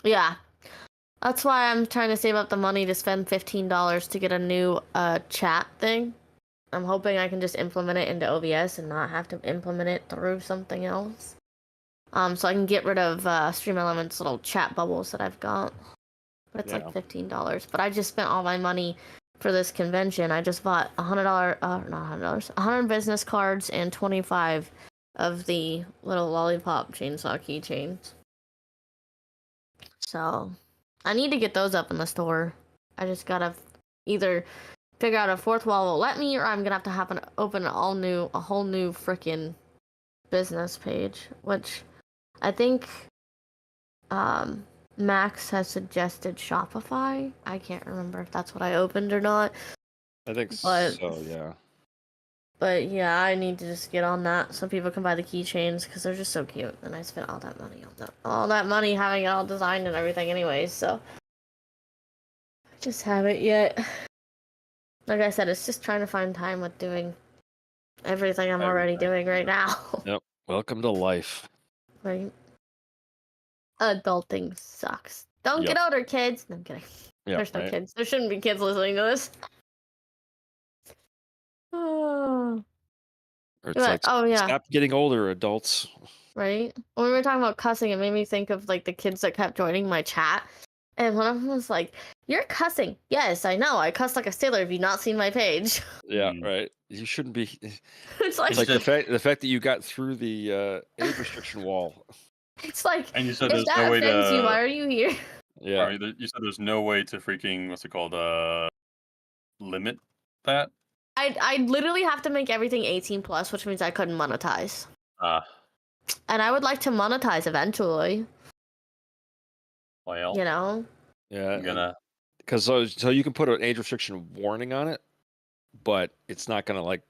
yeah. That's why I'm trying to save up the money to spend $15 to get a new chat thing. I'm hoping I can just implement it into OBS and not have to implement it through something else. So I can get rid of Stream Elements little chat bubbles that I've got. but it's Yeah. like $15. But I just spent all my money for this convention. I just bought $100, not $100, 100 business cards and 25 of the little lollipop chainsaw keychains. So I need to get those up in the store. I just gotta either figure out a fourth wall will let me, or I'm gonna have to open a whole new freaking business page, which I think Max has suggested Shopify. I can't remember if that's what I opened or not. I think But- so. Yeah. But yeah, I need to just get on that so people can buy the keychains because they're just so cute. And I spent all that money on all that money having it all designed and everything, anyways. So I just haven't yet. Like I said, it's just trying to find time with doing everything I'm already doing right now. Yep. Welcome to life. Right? Adulting sucks. Don't get older, kids. No, I'm kidding. Yeah. There's no Right. kids. There shouldn't be kids listening to this. Oh. Or it's But- like, oh, yeah. stop getting older, adults. Right? When we were talking about cussing, it made me think of like the kids that kept joining my chat. And one of them was like, "You're cussing." Yes, I know. I cuss like a sailor. Have you not seen my page? Yeah. Right. You shouldn't be. It's like, It's like the fact that you got through the age restriction wall. it's like, And you said if there's that no way offends you, why to. are you here? Yeah. You said there's no way to freaking what's it called? Limit that. I literally have to make everything 18 plus, which means I couldn't monetize. And I would like to monetize eventually. Well, You know? Yeah. I'm gonna. Because so you can put an age restriction warning on it, but it's not gonna like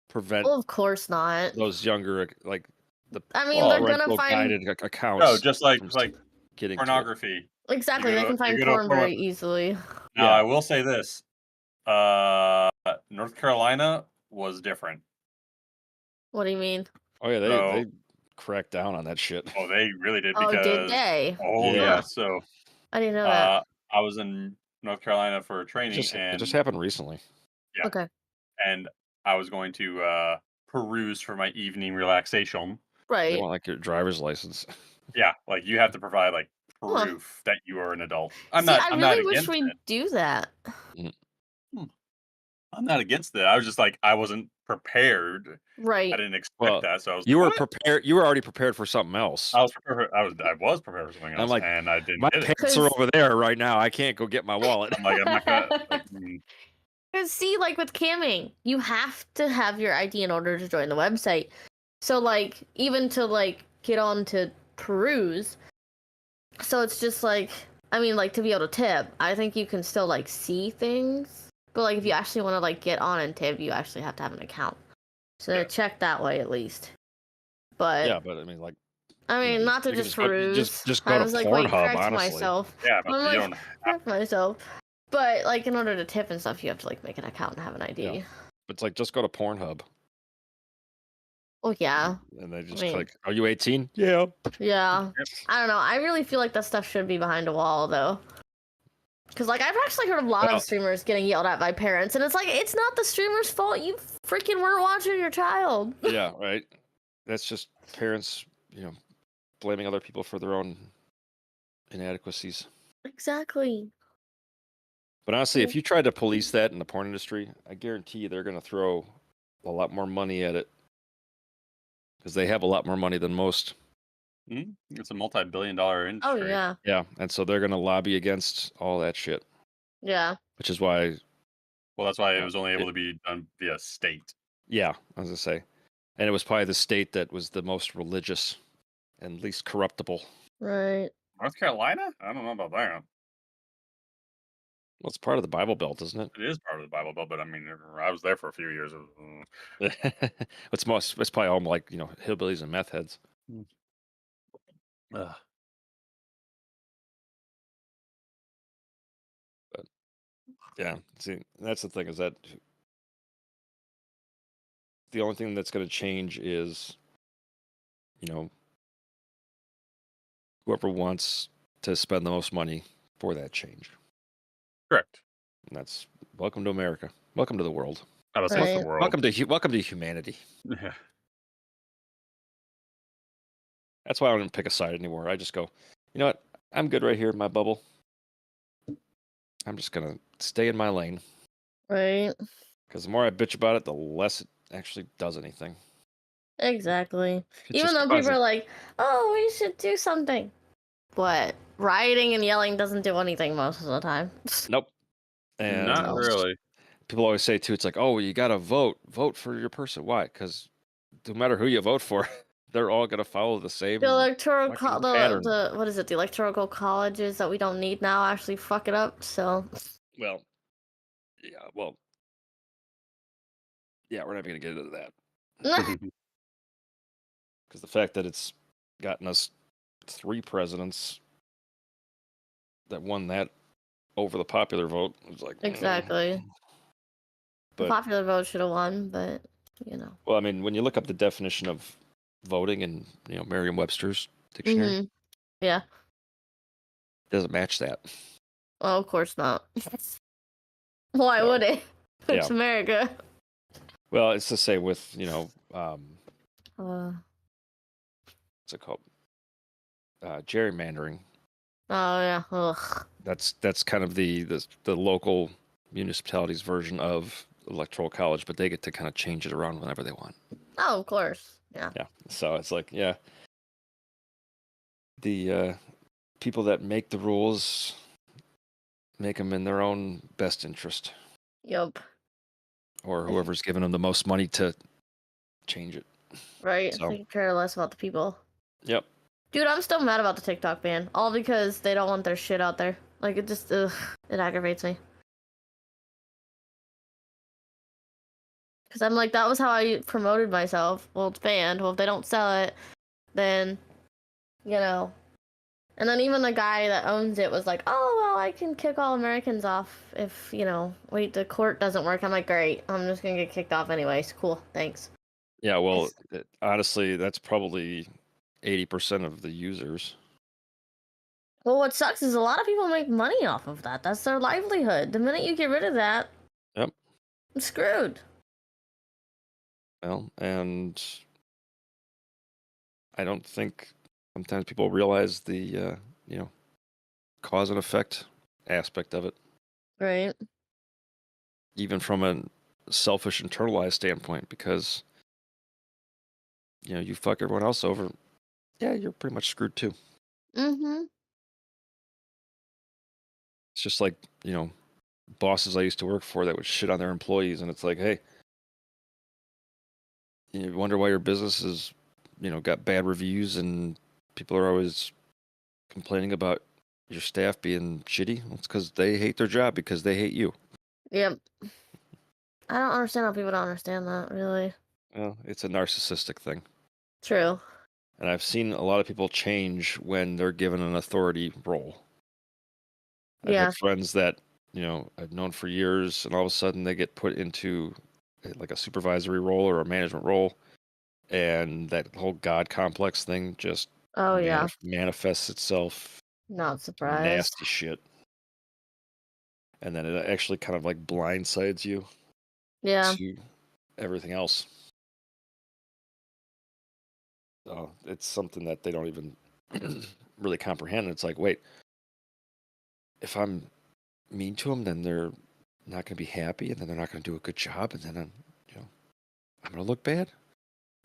prevent Well, of course not. those younger like the I mean, Well, they're gonna parental find guided accounts. No, just like from getting to it. pornography. exactly. You They go can to- find you go to porn porn- very easily. Now Yeah. I will say this: North Carolina was different. What do you mean? Oh yeah, So- they cracked down on that shit. Oh, they really did. Oh, Because, did they? Oh Yeah. yeah. So I didn't know that. I was in North Carolina for training, It and just happened recently. yeah. Okay. and I was going to peruse for my evening relaxation. They Right. want like your driver's license. Yeah, like you have to provide like Huh. proof that you are an adult. See, I I'm not really wish against we'd it. do that. I'm not against it. I was just like I wasn't prepared. I Right. didn't expect Well, that, so I was. You were "What?" prepared. You were already prepared for something else. I was prepared. I was prepared for something I'm else, like, and I didn't My get it. pants are over there right now. I can't go get my wallet. I'm like, I'm not gonna. Like, Because see, like with camming, you have to have your ID in order to join the website. So like, even to like get on to peruse. So it's just like, I mean, like to be able to tip, I think you can still like see things. But like if you actually want to like get on and tip, you actually have to have an account. So Yeah. check that way at least. But Yeah, but I mean, like, I you mean, know, not to you can just just go- peruse. just go I to was like, wait, Pornhub, correct honestly. myself. yeah, but I'm you like, don't. correct myself. But like, in order to tip and stuff, you have to like make an account and have an ID. Yeah. it's like just go to Pornhub, Oh yeah, and they just mean- click. Are you 18? Yeah. yeah. Yep. I don't know. I really feel like that stuff should be behind a wall though. Because like I've actually heard a lot Well- of streamers getting yelled at by parents, and it's like it's not the streamer's fault. You freaking weren't watching your child. Yeah. Right. That's just parents, blaming other people for their own inadequacies. Exactly. But honestly, if you tried to police that in the porn industry, I guarantee you they're going to throw a lot more money at it because they have a lot more money than most. It's a multi-billion-dollar Oh industry. yeah, Yeah, and so they're going to lobby against all that shit, yeah. which is why, Well, that's why it was only able to be done via state. yeah, I was going to say. And it was probably the state that was the most religious and least corruptible. Right. North Carolina? I don't know about that. Well, it's part of the Bible Belt, isn't It is part of the Bible Belt, but I mean, I was there for a few years. it? It's probably all like, hillbillies and meth heads. Yeah, see, that's the thing is that the only thing that's going to change is, whoever wants to spend the most money for that change. Correct. And that's welcome to America. Welcome to the world. I was Right. the world. Welcome to humanity. Yeah. That's why I don't pick a side anymore. I just go, you know what? I'm good right here in my bubble. I'm just gonna stay in my lane Right. because the more I bitch about it, the less it actually does anything. Exactly. It Even just though people causes are like, "Oh, we should do something," but rioting and yelling doesn't do anything most of the time. nope. Not And So, really. people always say too, it's like, oh, you gotta vote for your person. Why? Because no matter who you vote for, they're all gonna follow the the same electoral fucking the pattern. the what is it? The electoral colleges that we don't need now actually fuck it up. So, Well, yeah, well, yeah, we're not gonna get into that because the fact that it's gotten us 3 presidents that won that over the popular vote was like, exactly. The but popular vote should have won, but you know. well, I mean, when you look up the definition of voting in Merriam-Webster's dictionary, Mhm. Yeah. it doesn't match that. Well, of course not. Why So would it? yeah, It's America. well, it's the same with Uh, what's it called? Gerrymandering. oh yeah. Ugh. That's kind of the local municipalities version of electoral college, but they get to kind of change it around whenever they want. Oh, of course. Yeah. Yeah, so it's like, yeah, the people that make the rules make them in their own best interest, Yup. or whoever's giving them the most money to change it. Right. So, They could care less about the people. yep. Dude, I'm still mad about the TikTok ban. All because they don't want their shit out there. Like, it just, ugh, it aggravates me. Because I'm like, that was how I promoted myself. Well, it's banned. Well, if they don't sell it, then, you know. And then even the guy that owns it was like, oh, well, I can kick all Americans off if, wait, the court doesn't work. I'm like, great. I'm just going to get kicked off anyways. Cool. Thanks. Yeah, well, honestly, that's probably 80% of the users. Well, what sucks is a lot of people make money off of that. That's their livelihood. The minute you get rid of that, Yep. I'm screwed. Well, and I don't think sometimes people realize the cause and effect aspect of it, Right. even from a selfish internalized standpoint, because you fuck everyone else over, yeah, you're pretty much screwed too. Mm-hmm. It's just like, bosses I used to work for that would shit on their employees, and it's like, hey, you wonder why your business is, got bad reviews and people are always complaining about your staff being shitty. Well, it's because they hate their job because they hate you. Yep. I don't understand how people don't understand that, really. Well, it's a narcissistic thing. True. And I've seen a lot of people change when they're given an authority role. I've Yeah. had friends that, I've known for years, and all of a sudden they get put into like a supervisory role or a management role, and that whole God complex thing just Oh, yeah. manifests itself Not in surprised. nasty shit. And then it actually kind of like blindsides you Yeah. to everything else. So it's something that they don't even really comprehend. It's like, wait, if I'm mean to them, then they're not going to be happy, and then they're not going to do a good job, and then I'm going to look bad.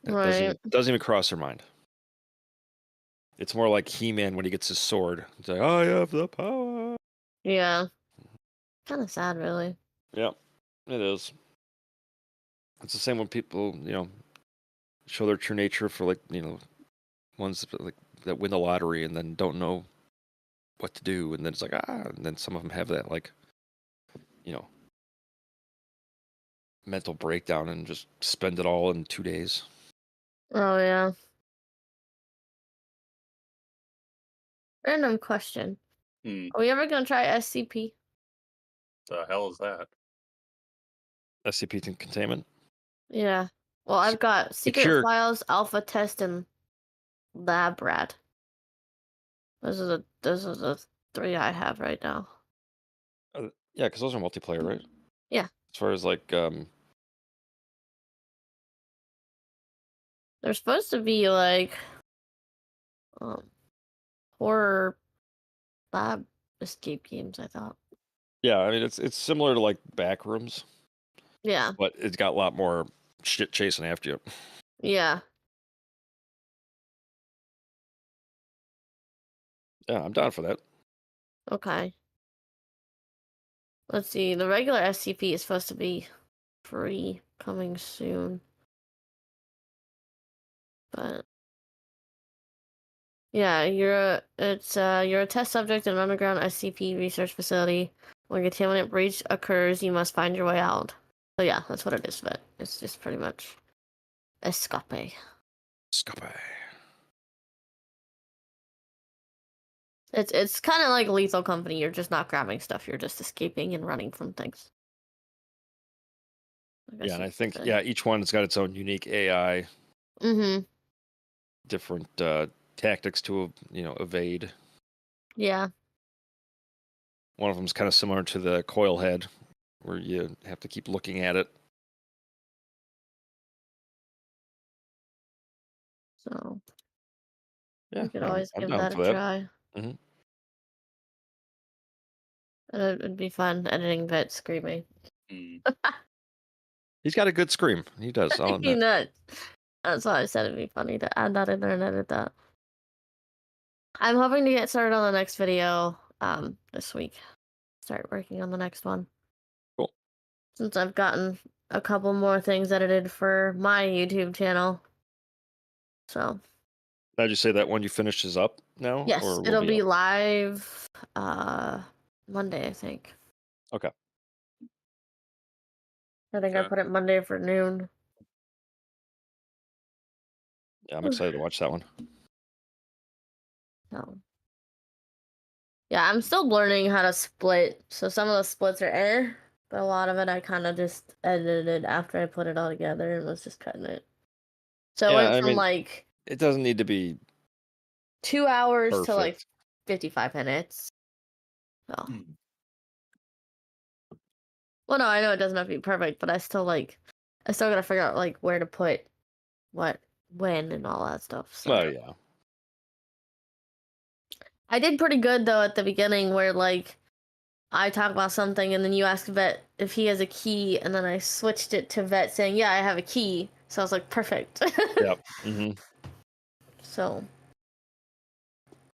That Right. doesn't even cross their mind. It's more like He-Man when he gets his sword. It's like, I have the power. Yeah. Kind of sad, really. Yeah, it is. It's the same when people, show their true nature for like, ones that win the lottery and then don't know what to do, and then it's like and then some of them have that like, you know, mental breakdown and just spend it all in 2 days. Oh, yeah. Random question. Hmm. Are we ever going to try SCP? The hell is that? SCP containment. Yeah. Well, I've got Secret Secure. Files, Alpha Test, and Lab Rat. Those are the 3 I have right now. Yeah, because those are multiplayer, right? Yeah. As far as like, They're supposed to be like um horror lab escape games, I thought. Yeah, I mean it's similar to like Backrooms, Yeah. but it's got a lot more shit chasing after you. Yeah. Yeah, I'm down for that. Okay. Let's see. The regular SCP is supposed to be free coming soon. But yeah, you're a test subject in an underground SCP research facility. When a contaminant breach occurs, you must find your way out. So yeah, that's what it is, but it's just pretty much escape. Scuppy. It's kind of like Lethal Company. You're just not grabbing stuff. You're just escaping and running from things. Yeah, and I think each one's got its own unique AI, Mm-hmm. different tactics to evade. Yeah. One of them's kind of similar to the coil head, where you have to keep looking at it. So Yeah, you could I'm, always I'm give down that a for that. try. Hmm. And it'd be fun editing Vet screaming. Mm. He's got a good scream. He does. I'll You admit. know, that's why I said it'd be funny to add that in there and edit that. I'm hoping to get started on the next video this week. Start working on the next one. Cool. Since I've gotten a couple more things edited for my YouTube channel. So Did you say that one you finished is up now, yes, or will it'll be be up? live Monday, I think. Okay. I think I Okay. put it Monday for noon. Yeah, I'm excited to watch that one. So yeah, I'm still learning how to split. So some of the splits are but a lot of it I kind of just edited after I put it all together and was just cutting it. So Yeah, it went I from mean, like it doesn't need to be 2 hours to like perfect. 55 minutes. So Mm. well, no, I know it doesn't have to be perfect, but I still gotta figure out like where to put what, when, and all that stuff. So Well, yeah. I did pretty good though at the beginning, where like I talk about something and then you ask Vet if he has a key, and then I switched it to Vet saying, "Yeah, I have a key." So I was like, perfect. Yep. Hmm. So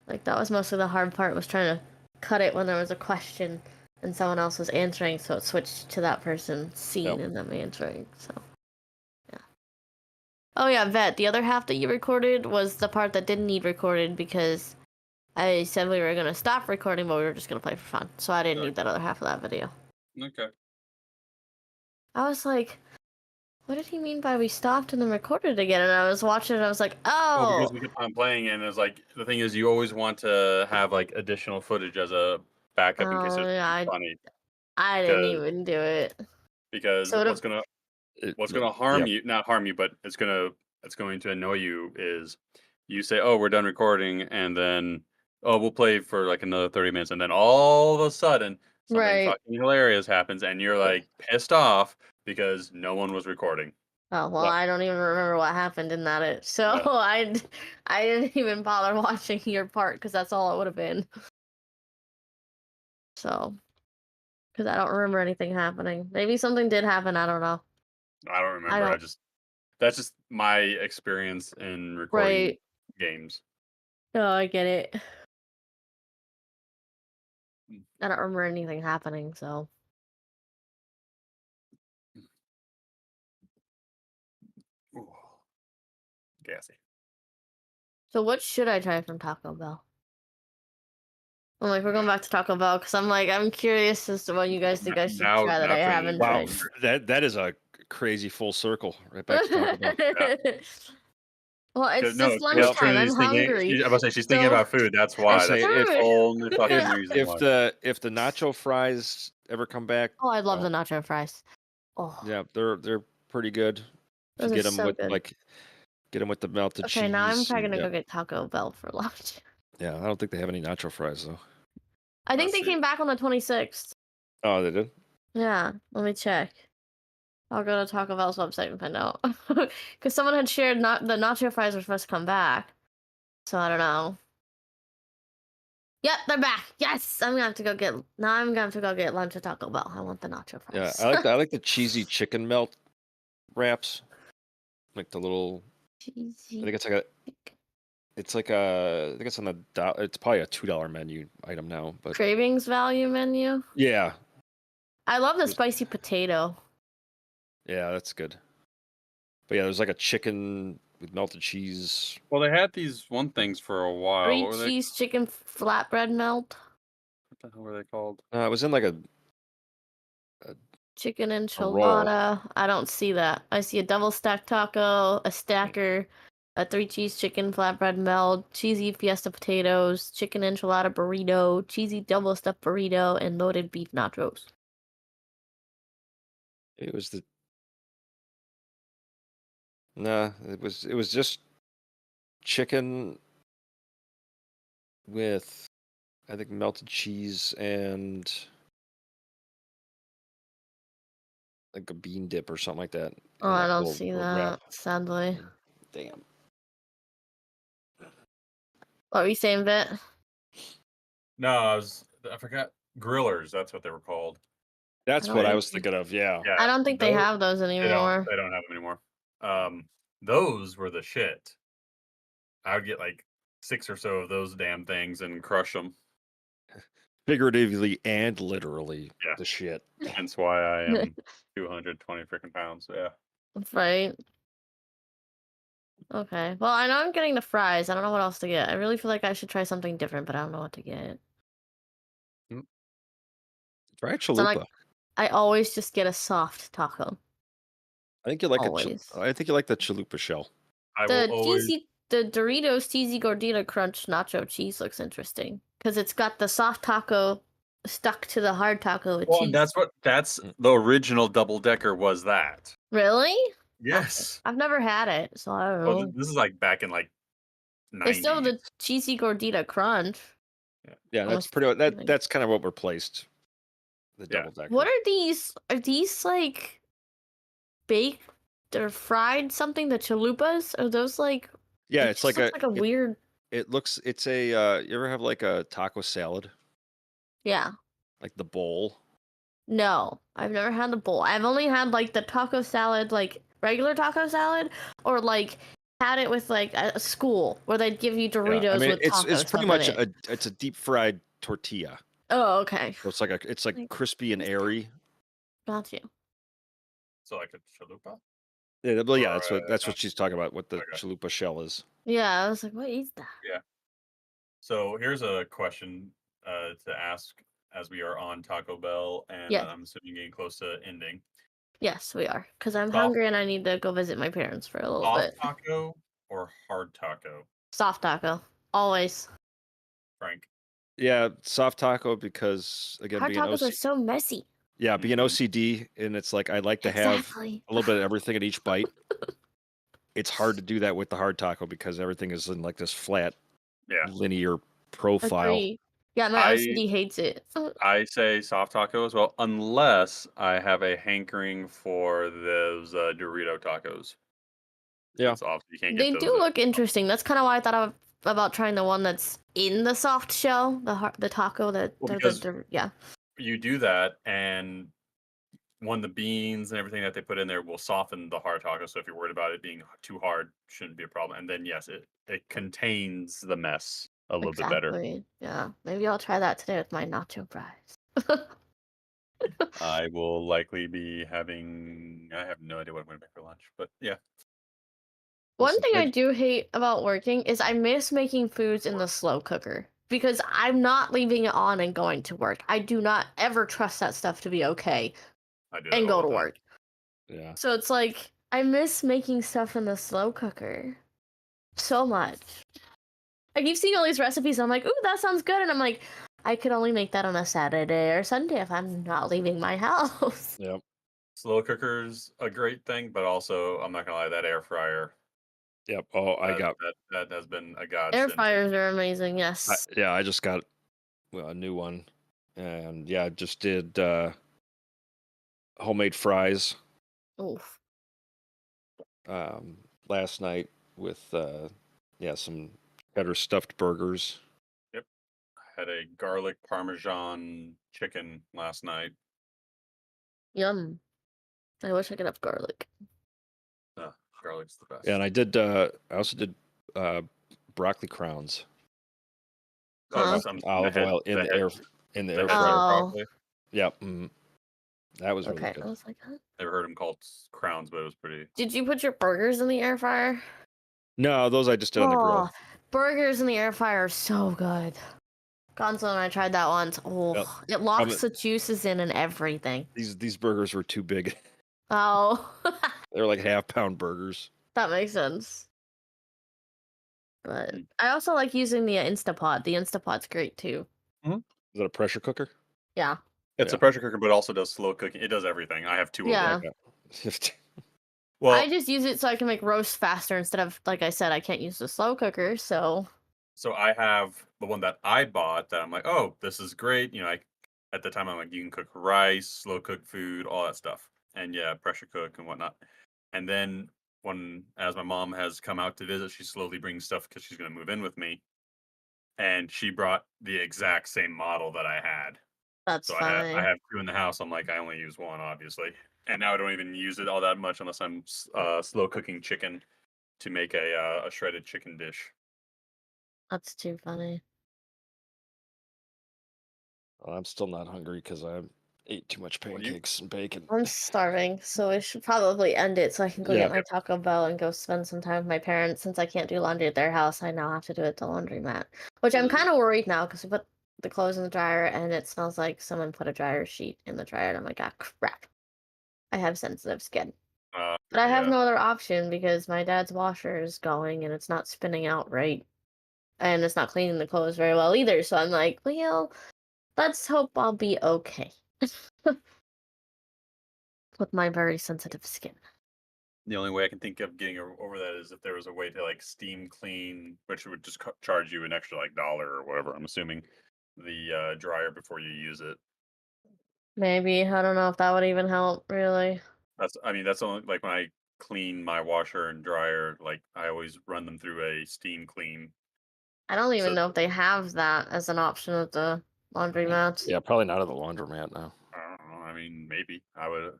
like that was mostly the hard part, was trying to cut it when there was a question and someone else was answering, so it switched to that person scene Yep. and them answering. So yeah. Oh yeah, Vet, the other half that you recorded was the part that didn't need recorded because I said we were gonna stop recording, but we were just gonna play for fun. So I didn't need that other half of that video. Okay. I was like, what did he mean by we stopped and then recorded again? And I was watching it and I was like, Well, oh, because we kept on playing, and it's like the thing is, you always want to have like additional footage as a backup in case oh there's yeah, something funny. I didn't Because even do it. So what's gonna harm Yeah. you, not harm you, but it's going to annoy you is you say, "Oh, we're done recording," and then, "Oh, we'll play for like another 30 minutes," and then all of a sudden something right. fucking hilarious happens, and you're like pissed off because no one was recording. Oh well, Yep. I don't even remember what happened in that. So Yeah. I didn't even bother watching your part because that's all it would have been. So because I don't remember anything happening. Maybe something did happen. I don't know. I don't I remember. don't. That's just my experience in recording Right. games. No, I get it. Mm. I don't remember anything happening. So Ooh, gassy. what should I try from Taco Bell? I'm like, we're going back to Taco Bell because I'm curious as to what you guys think I should try that Now I turning haven't into Wow, tried. hungry. that is a crazy full circle. Right back to Taco Bell. Yeah. Well, it's No, just Yep. because lunchtime. I'm Trinity's thinking. hungry. I'm about to say she's thinking So about food. That's I why. say That's the if only fucking if reason why. if the nacho fries ever come back, oh, I love well, the nacho fries. Oh, yeah, they're pretty good. If you those are get them so with good. the melted Okay, now I'm cheese, probably and gonna yeah, go get Taco Bell for lunch. yeah. I don't think they have any nacho fries though. I think Let's they see. came back on the 26th. Oh, they did. Yeah, let me check. I'll go to Taco Bell's website and find out. Because someone had shared not the nacho fries were supposed to come back. So I don't know. Yep, they're back. Yes, I'm gonna have to go get. Now I'm gonna have to go get lunch at Taco Bell. I want the nacho Yeah, fries. I like the cheesy chicken melt wraps, like the little. I Cheesy. think it's like a. I think it's on the. It's probably a $2 menu item now, but Cravings value menu. yeah, I love the There's- spicy potato. yeah, that's good. But yeah, there's like a chicken with melted cheese. Well, they had these one things for a while. Three What were they? cheese chicken flatbread melt. What the hell were they called? It was in like a Chicken roll. enchilada. I don't see that. I see a double stacked taco, a stacker, a 3 cheese chicken flatbread melt, cheesy fiesta potatoes, chicken enchilada burrito, cheesy double stuffed burrito, and loaded beef nachos. It was the. Nah, it was just chicken with, I think, melted cheese and like a bean dip or something like that. Oh, In I that don't little, see little wrap. that, sadly. Damn. What were you saying, Vit? No, I forgot. Grillers, that's what they were called. That's I what I don't was thinking of. Yeah. Yeah, I don't think they have those they anymore. don't have them anymore. Those were the shit. I would get like 6 or so of those damn things and crush them. Figuratively and literally, Yeah. the shit. Hence why I am 220 freaking pounds. Yeah. Right. Okay. Well, I know I'm getting the fries. I don't know what else to get. I really feel like I should try something different, but I don't know what to get. Try a So I'm like, chalupa. I always just get a soft taco. I think you like Always. I think you like the chalupa shell. I will The always. the Doritos cheesy gordita crunch nacho cheese looks interesting because it's got the soft taco stuck to the hard taco with Well, and cheese. that's the original double decker was that. Really? Okay. Yes. I've never had it, so I don't Well, know. this is like back in like It's still 90s. the cheesy gordita crunch. Yeah, that's Almost pretty. like- That's kind of what replaced the Yeah. double decker. What are these? Are these like baked or fried something? The chalupas? Are those like? Yeah, It it's just like looks like a weird. It looks. It's a. You ever have like a taco salad, Yeah. like the bowl? No, I've never had the bowl. I've only had like the taco salad, like regular taco salad, or like had it with like a school where they'd give you Doritos Yeah, I mean, with it's taco pretty stuff much in it. it's a deep fried tortilla. Oh, okay. So it's like Like- crispy and airy. Got you. So like a chalupa? Yeah, well, yeah, Or, that's what she's talking about. What the okay. chalupa shell is. Yeah, I was like, what is that? Yeah. So here's a question to ask as we are on Taco Bell, and Yeah. I'm assuming getting close to ending. Yes, we are. Because I'm Soft- hungry and I need to go visit my parents for a little Soft bit. taco or hard taco, Soft taco. Always. Frank? Yeah, soft taco because again, Hard being tacos are OC, so messy. being Mhm. OCD, and it's like I like to have Exactly. a little bit of everything in each bite. It's hard to do that with the hard taco because everything is in like this flat, Yeah. linear profile. Agree. Yeah, my I- OCD hates it. I say soft taco as well, unless I have a hankering for those Dorito tacos. Yeah. Since obviously you can't They get do those. look interesting. That's kind of why I thought about trying the one that's in the soft shell, the taco that. Well, or because- yeah. You do that, and the beans and everything that they put in there will soften the hard taco. So if you're worried about it being too hard, shouldn't be a problem. And then yes, it contains the mess a little bit better. Exactly. Yeah. Maybe I'll try that today with my nacho fries. I will likely be having. I have no idea what I'm going to make for lunch, but yeah. One Listen, thing I I- do hate about working is I miss making foods in the slow cooker because I'm not leaving it on and going to work. I do not ever trust that stuff to be okay I do that and all go the to time. work. Yeah. So it's like I miss making stuff in the slow cooker so much. I keep seeing all these recipes and I'm like, ooh, that sounds good. And I'm like, I could only make that on a Saturday or Sunday if I'm not leaving my house. Yep. Slow cooker's a great thing, but also I'm not gonna lie, that air fryer Yep. Oh, that has been a godsend. Air to me. fryers are amazing, yes. I just got a new one, and yeah, just did homemade fries Oof. last night with some cheddar stuffed burgers. had a garlic parmesan chicken last night. Yum. I wish I could have garlic. Garlic's the best. Yeah, and I also did broccoli crowns, Huh? olive oil in the air the head fryer. broccoli. Yeah, that was really Okay, good. I was like, huh? Never heard them called crowns, but it was pretty. Did you put your burgers in the air fryer? No, those I just did on the grill. Burgers in the air fryer are so good. Gonzo and I tried that once. Oh, Yep. it locks the juices in and everything. These burgers were too big. Oh, They were like half-pound burgers. that makes sense. But I also like using the Instapot. The Instapot's great too. Is that a pressure cooker? Yeah. It's a pressure cooker, but also does slow cooking. It does everything. I have 2 of them. Yeah. Well, I just use it so I can make roast faster instead of, like I said, I can't use the slow cooker, so I have the one that I bought that I'm like, oh, this is great. At the time I'm like, you can cook rice, slow cook food, all that stuff, and yeah, pressure cook and whatnot. And then as my mom has come out to visit, she slowly brings stuff because she's going to move in with me, and she brought the exact same model that I had. that's So fine. I have 2 in the house. I'm like, I only use one, obviously, and now I don't even use it all that much unless I'm slow cooking chicken to make a shredded chicken dish. That's too funny. Well, I'm still not hungry because I ate too much pancakes and bacon. I'm starving, so I should probably end it so I can go get my Taco Bell and go spend some time with my parents. Since I can't do laundry at their house, I now have to do it at the laundromat. Which I'm kind of worried now because we put the clothes in the dryer and it smells like someone put a dryer sheet in the dryer. And I'm like, ah, crap. I have sensitive skin. But I have no other option because my dad's washer is going and it's not spinning out right. And it's not cleaning the clothes very well either. So I'm like, well, let's hope I'll be okay. With my very sensitive skin. The only way I can think of getting over that is if there was a way to like steam clean, which would just charge you an extra like $1 or whatever. I'm assuming the dryer before you use it. Maybe. I don't know if that would even help, really. That's only like when I clean my washer and dryer, like I always run them through a steam clean. I don't even know if they have that as an option at the laundromats. Yeah, probably not at the laundromat now. I don't know. I mean, maybe I would.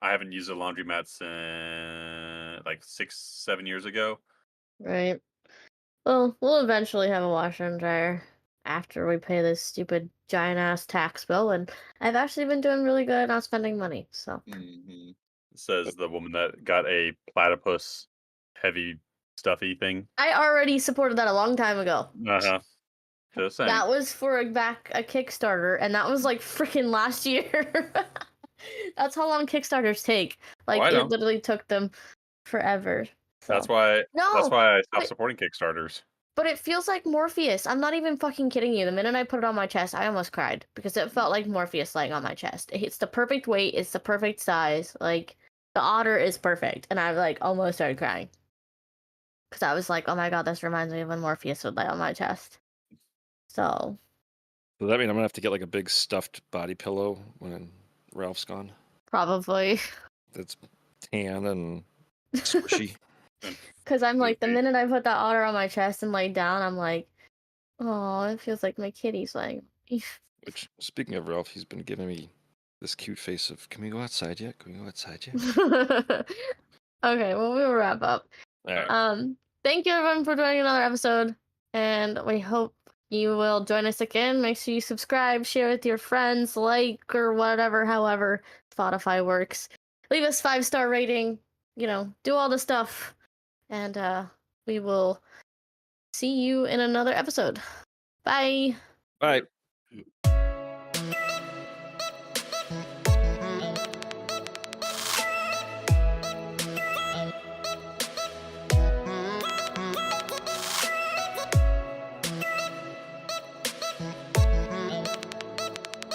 I haven't used a laundromat since like 6-7 years ago. Right. Well, we'll eventually have a washer and dryer after we pay this stupid giant ass tax bill, and I've actually been doing really good at not spending money. So It says the woman that got a platypus heavy stuffy thing. I already supported that a long time ago. Just saying. That was for a Kickstarter, and that was like freaking last year. That's how long Kickstarters take. Like it literally took them forever. So. That's why I stopped supporting Kickstarters. But it feels like Morpheus. I'm not even fucking kidding you. The minute I put it on my chest, I almost cried because it felt like Morpheus laying on my chest. It's the perfect weight. It's the perfect size. Like the otter is perfect, and I like almost started crying because I was like, "Oh my god, this reminds me of when Morpheus would lay on my chest." So. Does that mean I'm gonna have to get like a big stuffed body pillow when Ralph's gone? Probably. That's tan and squishy. Because I'm like, the minute I put that otter on my chest and laid down, I'm like, oh, it feels like my kitty's laying. Which, speaking of Ralph, he's been giving me this cute face of, can we go outside yet? Can we go outside yet? Okay, well, we'll wrap up. All right. Thank you everyone for joining another episode, and we hope you will join us again. Make sure you subscribe, share with your friends, like, or whatever, however Spotify works. Leave us 5-star rating, do all the stuff. And we will see you in another episode. Bye. Bye.